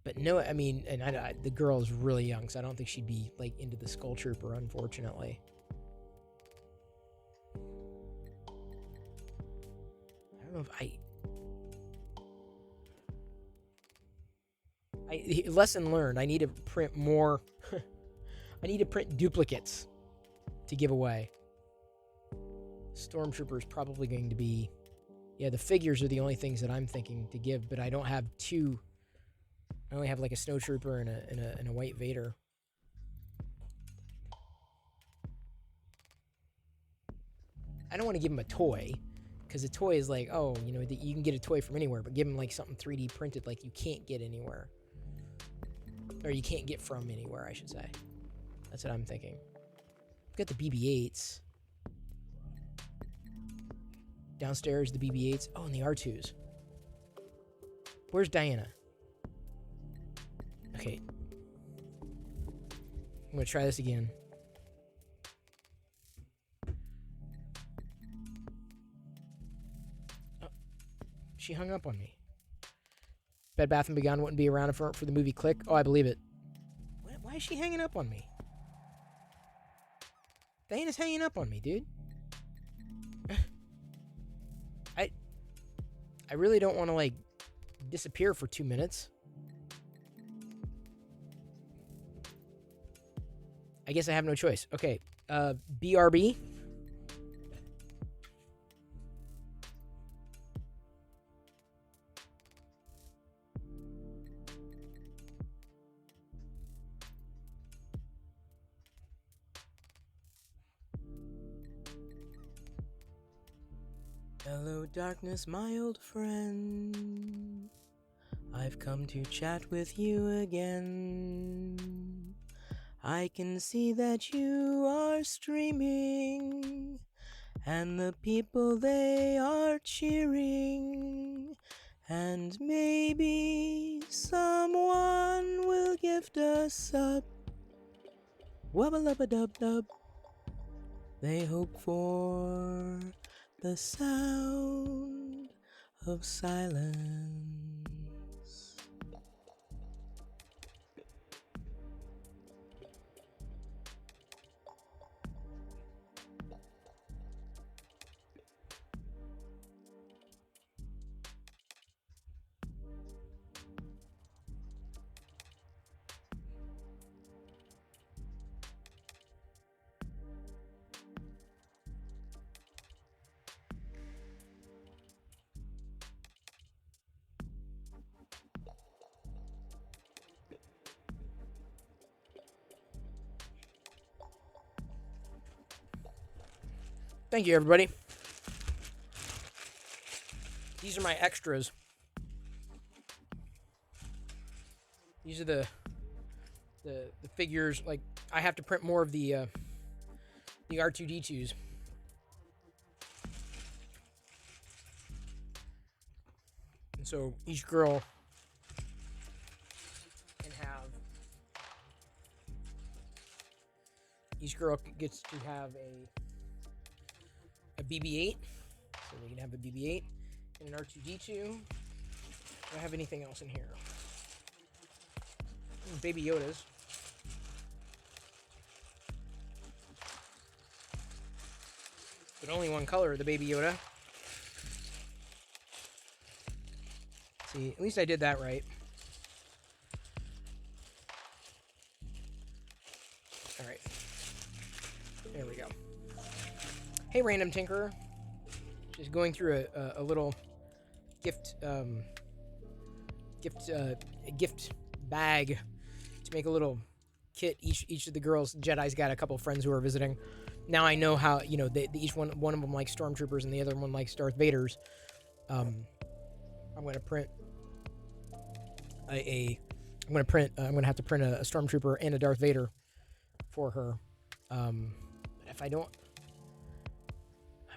But no, I mean, and the girl is really young, so I don't think she'd be, like, into the Skull Trooper, unfortunately. I don't know if lesson learned, I need to print more. I need to print duplicates to give away. Stormtrooper is probably going to be... Yeah, the figures are the only things that I'm thinking to give, but I don't have two... I only have like a snowtrooper and a white Vader. I don't want to give him a toy, because a toy is like, oh, you can get a toy from anywhere, but give him like something 3D printed like you can't get anywhere. Or you can't get from anywhere, I should say. That's what I'm thinking. Got the BB-8s. Downstairs, the BB-8s. Oh, and the R2s. Where's Diana? Okay. I'm going to try this again. Oh, she hung up on me. Bed Bath & Beyond wouldn't be around for the movie Click. Oh, I believe it. Why is she hanging up on me? Diana's hanging up on me, dude. I really don't want to, like, disappear for 2 minutes. I guess I have no choice. Okay, BRB. Hello, darkness, my old friend. I've come to chat with you again. I can see that you are streaming, and the people they are cheering, and maybe someone will gift us sub. Wubba-lubba-dub-dub. They hope for the sound of silence. Thank you, everybody. These are my extras. These are the figures. Like, I have to print more of the R2D2s. And so each girl can have. Each girl gets to have a BB-8. So they can have a BB-8 and an R2D2. Do I have anything else in here? Baby Yodas. But only one color, the Baby Yoda. See, at least I did that right. Alright. There we go. Hey, Random Tinkerer. Just going through a little gift bag to make a little kit. Each of the girls, Jedi's got a couple friends who are visiting. Now I know how, you know, each one of them likes stormtroopers and the other one likes Darth Vaders. I'm gonna print I'm gonna have to print a stormtrooper and a Darth Vader for her. If I don't,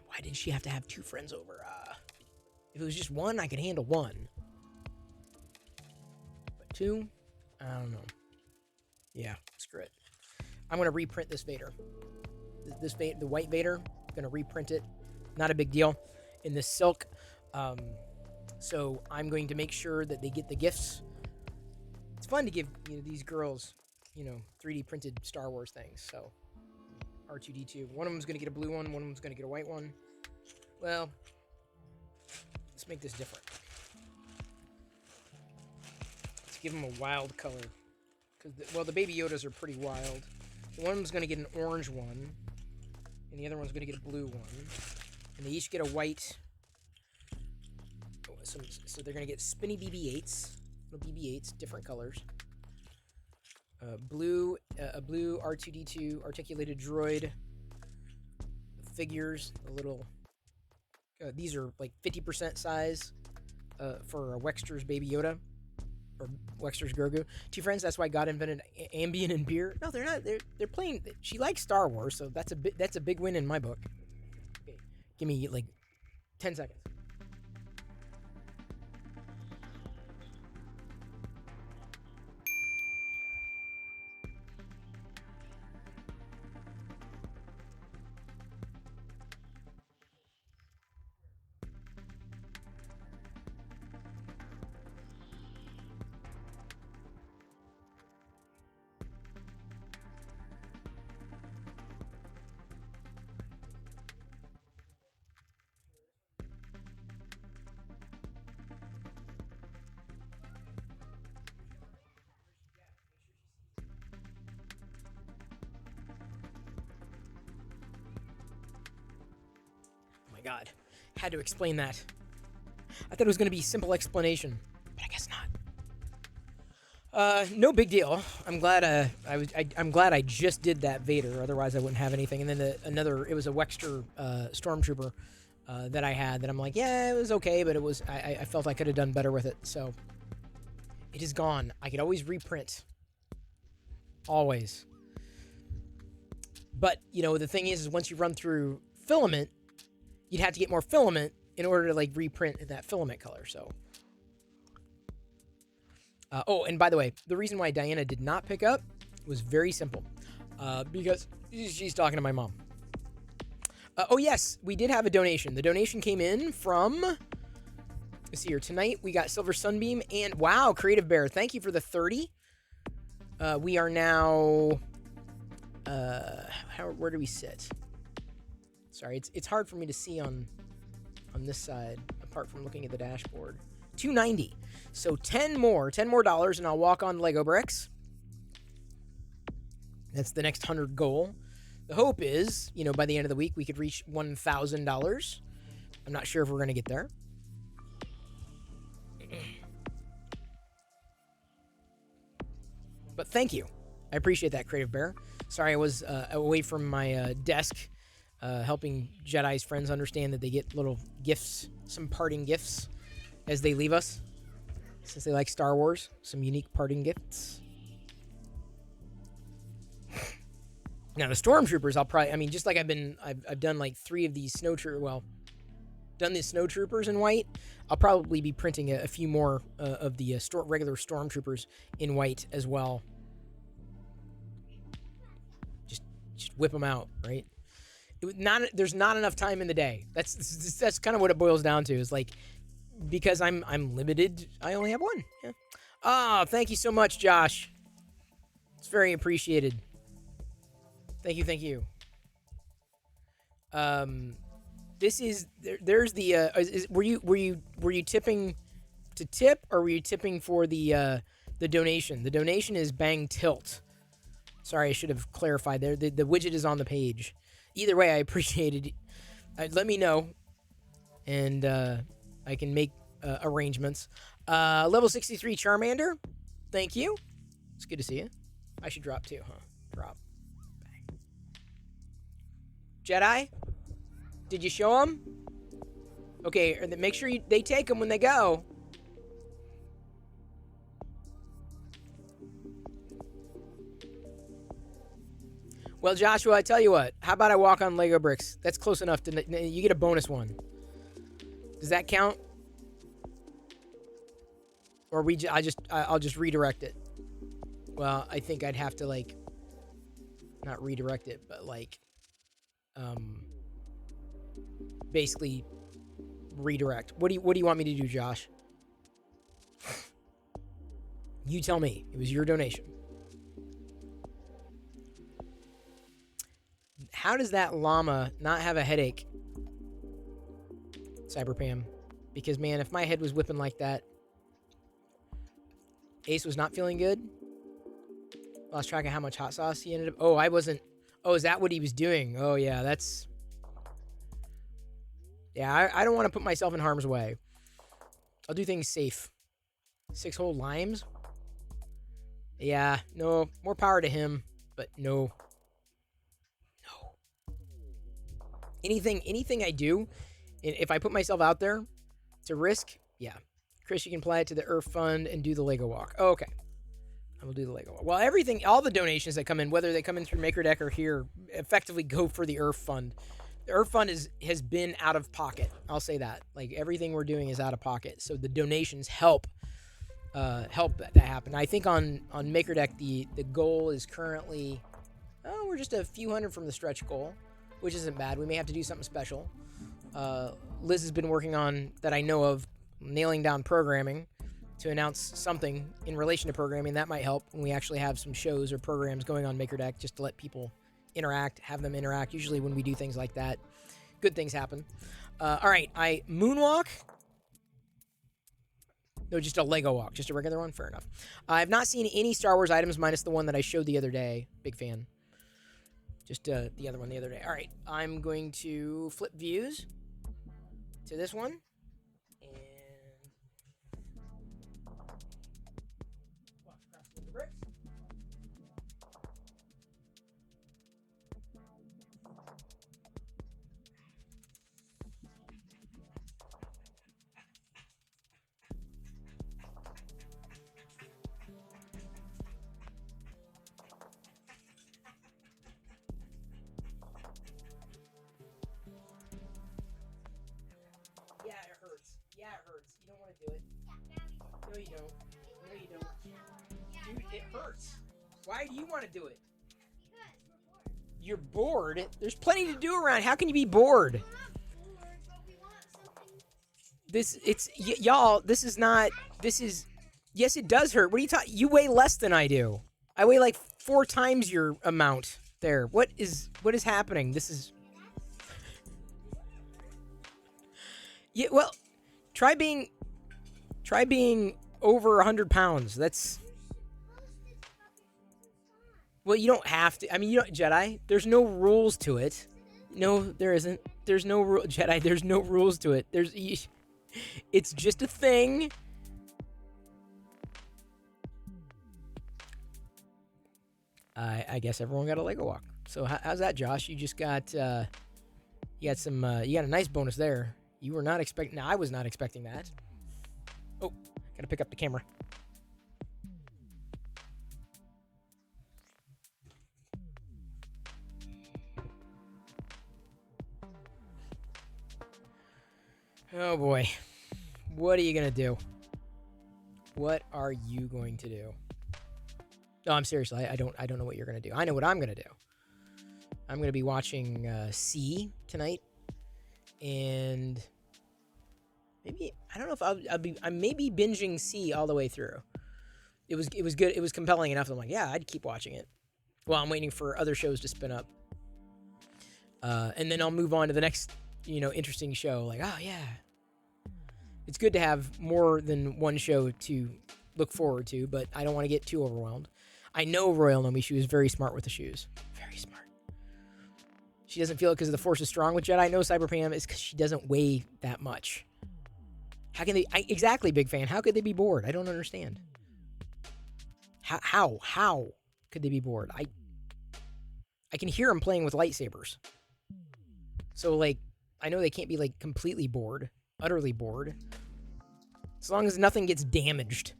why did she have to have two friends over? If it was just one, I could handle one. But two, I don't know. Yeah, screw it. I'm gonna reprint this Vader. The white Vader. I'm gonna reprint it. Not a big deal. In this silk. So I'm going to make sure that they get the gifts. It's fun to give these girls, 3D printed Star Wars things. So R2D2. One of them's gonna get a blue one. One of them's gonna get a white one. Well, let's make this different. Let's give them a wild color. Because the Baby Yodas are pretty wild. One of them's gonna get an orange one, and the other one's gonna get a blue one, and they each get a white. So they're gonna get spinny BB-8s, little BB-8s, different colors. A blue R2D2 articulated droid figures. A little. These are like 50% size for Wexter's Baby Yoda. Or Wexter's Grogu. Two friends. That's why God invented Ambien and beer. No, they're not. They're playing. She likes Star Wars, so that's a big win in my book. Okay, give me like 10 seconds. my god. Had to explain that. I thought it was going to be a simple explanation, but I guess not. No big deal. I'm glad I'm glad I just did that Vader, otherwise I wouldn't have anything. And then it was a Wexter Stormtrooper that I had that I'm like, yeah, it was okay, but I felt I could have done better with it. So it is gone. I could always reprint. Always. But, you know, the thing is once you run through filament, you'd have to get more filament in order to, like, reprint that filament color, so. Oh, and by the way, the reason why Diana did not pick up was very simple. Because she's talking to my mom. Oh, yes, we did have a donation. The donation came in from, let's see here, tonight we got Silver Sunbeam and, wow, Creative Bear, thank you for the 30. We are now, where do we sit? Sorry, it's hard for me to see on this side, apart from looking at the dashboard. 290. So 10 more dollars, and I'll walk on Lego bricks. That's the next 100 goal. The hope is, you know, by the end of the week, we could reach $1,000. I'm not sure if we're going to get there. But thank you. I appreciate that, Creative Bear. Sorry I was away from my desk helping Jedi's friends understand that they get little gifts, some parting gifts as they leave us. Since they like Star Wars, some unique parting gifts. Now, the Stormtroopers, just like I've done like 3 of these done the Snowtroopers in white. I'll probably be printing a few more of the regular Stormtroopers in white as well. Just whip them out, right? There's not enough time in the day. That's kind of what it boils down to. Is like, because I'm limited, I only have one. Yeah. Oh, thank you so much, Josh. It's very appreciated. Thank you. This is there's the were you tipping to tip, or were you tipping for the donation? The donation is Bang Tilt. Sorry, I should have clarified there. The widget is on the page. Either way, I appreciate it. Let me know, and I can make arrangements. Level 63 Charmander, thank you. It's good to see you. I should drop too, huh? Drop. Bang. Jedi, did you show them? Okay, and then make sure they take them when they go. Well, Joshua, I tell you what. How about I walk on Lego bricks? That's close enough to you get a bonus one. Does that count? Or I'll just redirect it. Well, I think I'd have to, like, not redirect it, but like basically redirect. What do you want me to do, Josh? You tell me. It was your donation. How does that llama not have a headache, Cyberpam? Because, man, if my head was whipping like that, Ace was not feeling good. Lost track of how much hot sauce he ended up. Oh, I wasn't. Oh, is that what he was doing? Oh, yeah, that's. Yeah, I don't want to put myself in harm's way. I'll do things safe. 6 whole limes? Yeah, no. More power to him, but no. Anything I do, if I put myself out there to risk, yeah. Chris, you can apply it to the Earth Fund and do the Lego walk. Oh, okay. I will do the Lego walk. Well, all the donations that come in, whether they come in through Maker Deck or here, effectively go for the Earth Fund. The Earth Fund has been out of pocket. I'll say that. Like, everything we're doing is out of pocket. So the donations help that happen. I think on Maker Deck, the goal is currently, we're just a few hundred from the stretch goal, which isn't bad. We may have to do something special. Liz has been working on, that I know of, nailing down programming to announce something in relation to programming. That might help when we actually have some shows or programs going on Maker Deck, just to let people interact, have them interact. Usually when we do things like that, good things happen. All right, I moonwalk. No, just a Lego walk, just a regular one. Fair enough. I've not seen any Star Wars items minus the one that I showed the other day. Big fan. Just the other one the other day. All right, I'm going to flip views. to this one. And walk across the bricks. Yeah, it hurts. Yeah, it hurts. You don't want to do it. No, you don't. No, you don't. Dude, it hurts. Why do you want to do it? You're bored? There's plenty to do around. How can you be bored? Y'all, this is not, yes, it does hurt. What are you talking? You weigh less than I do. I weigh like 4 times your amount there. What is happening? This is... Yeah, well, try being over 100 pounds. That's... Well, you don't have to. I mean, you don't, Jedi, there's no rules to it. No, there isn't. There's no rule, Jedi, there's no rules to it. It's just a thing. I guess everyone got a Lego walk. So how's that, Josh? You just got, you got a nice bonus there. You were not expecting, no, I was not expecting that. Oh, gotta pick up the camera. Oh boy. What are you gonna do? What are you going to do? No, I'm serious. I don't know what you're gonna do. I know what I'm gonna do. I'm gonna be watching C tonight, and maybe I don't know if I may be binging C all the way through. It was good. It was compelling enough. I'm like, yeah, I'd keep watching it. Well, I'm waiting for other shows to spin up, and then I'll move on to the next, interesting show. Like, oh yeah, it's good to have more than one show to look forward to, but I don't want to get too overwhelmed. I know Royal Nomishu is very smart with the shoes. Very smart. She doesn't feel it because the Force is strong with Jedi. I know Cyber Pam is because she doesn't weigh that much. How can they... exactly, big fan. How could they be bored? I don't understand. How could they be bored? I can hear them playing with lightsabers. So, like, I know they can't be, like, completely bored. Utterly bored. As long as nothing gets damaged.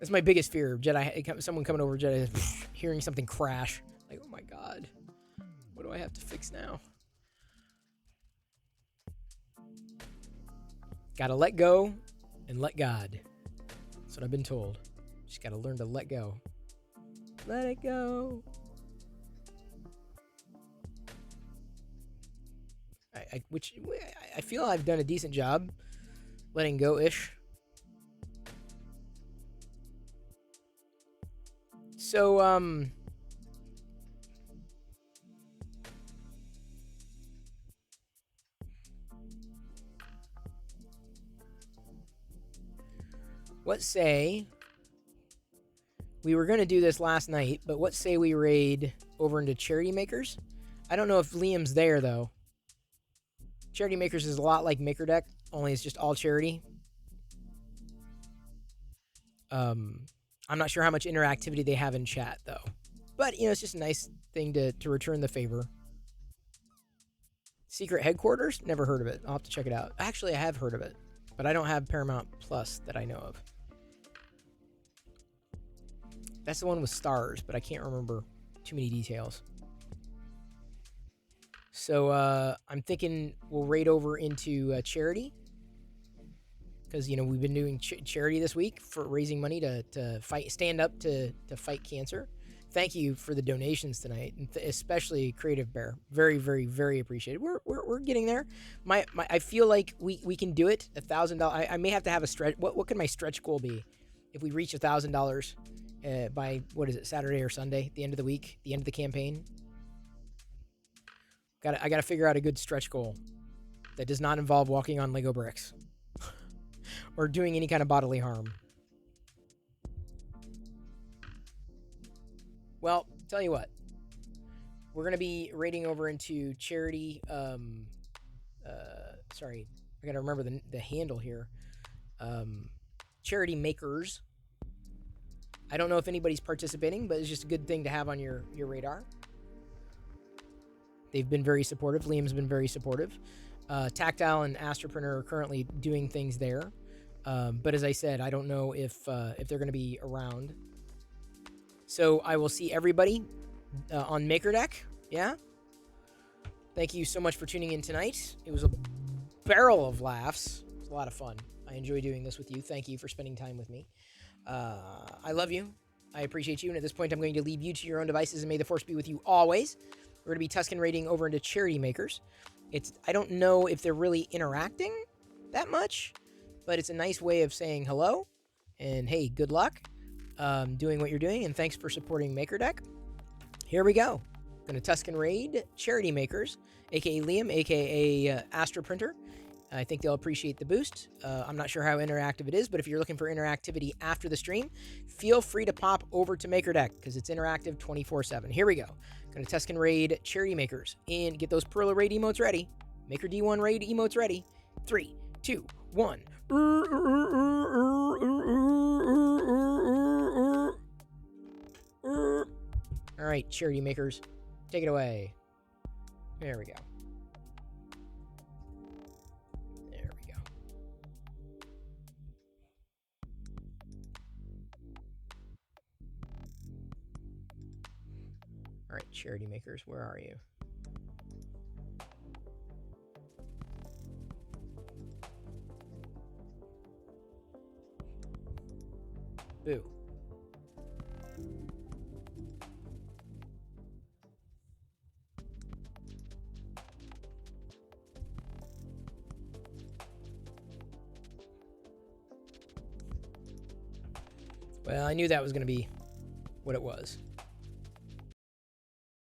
That's my biggest fear. Jedi, someone coming over Jedi, hearing something crash. Like, oh my god. What do I have to fix now? Gotta let go and let God. That's what I've been told. Just gotta learn to let go. Let it go. I feel I've done a decent job letting go-ish. So, let's say we were going to do this last night, but let's say we raid over into Charity Makers. I don't know if Liam's there, though. Charity Makers is a lot like Maker Deck, only it's just all charity. I'm not sure how much interactivity they have in chat, though. But, it's just a nice thing to return the favor. Secret Headquarters? Never heard of it. I'll have to check it out. Actually, I have heard of it, but I don't have Paramount Plus that I know of. That's the one with stars, but I can't remember too many details. So, I'm thinking we'll raid over into charity. Because, we've been doing charity this week for raising money to stand up to fight cancer. Thank you for the donations tonight, and especially Creative Bear. Very, very, very appreciated. We're getting there. I feel like we can do it. $1,000. I may have to have a stretch. What can my stretch goal be? If we reach $1,000 by, what is it, Saturday or Sunday, the end of the week, the end of the campaign? I gotta figure out a good stretch goal that does not involve walking on Lego bricks. Or doing any kind of bodily harm. Well, tell you what. We're going to be raiding over into charity Sorry, I gotta remember the handle here. Charity Makers. I don't know if anybody's participating, but it's just a good thing to have on your radar. They've been very supportive. Liam's been very supportive. Tactile and Astroprinter are currently doing things there. But as I said, I don't know if they're going to be around. So I will see everybody on MakerDeck. Yeah? Thank you so much for tuning in tonight. It was a barrel of laughs. It was a lot of fun. I enjoy doing this with you. Thank you for spending time with me. I love you. I appreciate you. And at this point, I'm going to leave you to your own devices, and may the force be with you always. We're going to be Tuscan raiding over into Charity Makers. I don't know if they're really interacting that much, but it's a nice way of saying hello and hey, good luck doing what you're doing, and thanks for supporting MakerDeck. Here we go. Going to Tuscan raid Charity Makers, aka Liam, aka Astroprinter. I think they'll appreciate the boost. I'm not sure how interactive it is, but if you're looking for interactivity after the stream, feel free to pop over to MakerDeck because it's interactive 24/7. Here we go. Going to Tuscan raid Charity Makers and get those Perla raid emotes ready. Maker D1 raid emotes ready. 3, 2, 1. All right, Charity Makers, take it away. There we go. There we go. All right, Charity Makers, where are you? Boo. Well, I knew that was going to be what it was.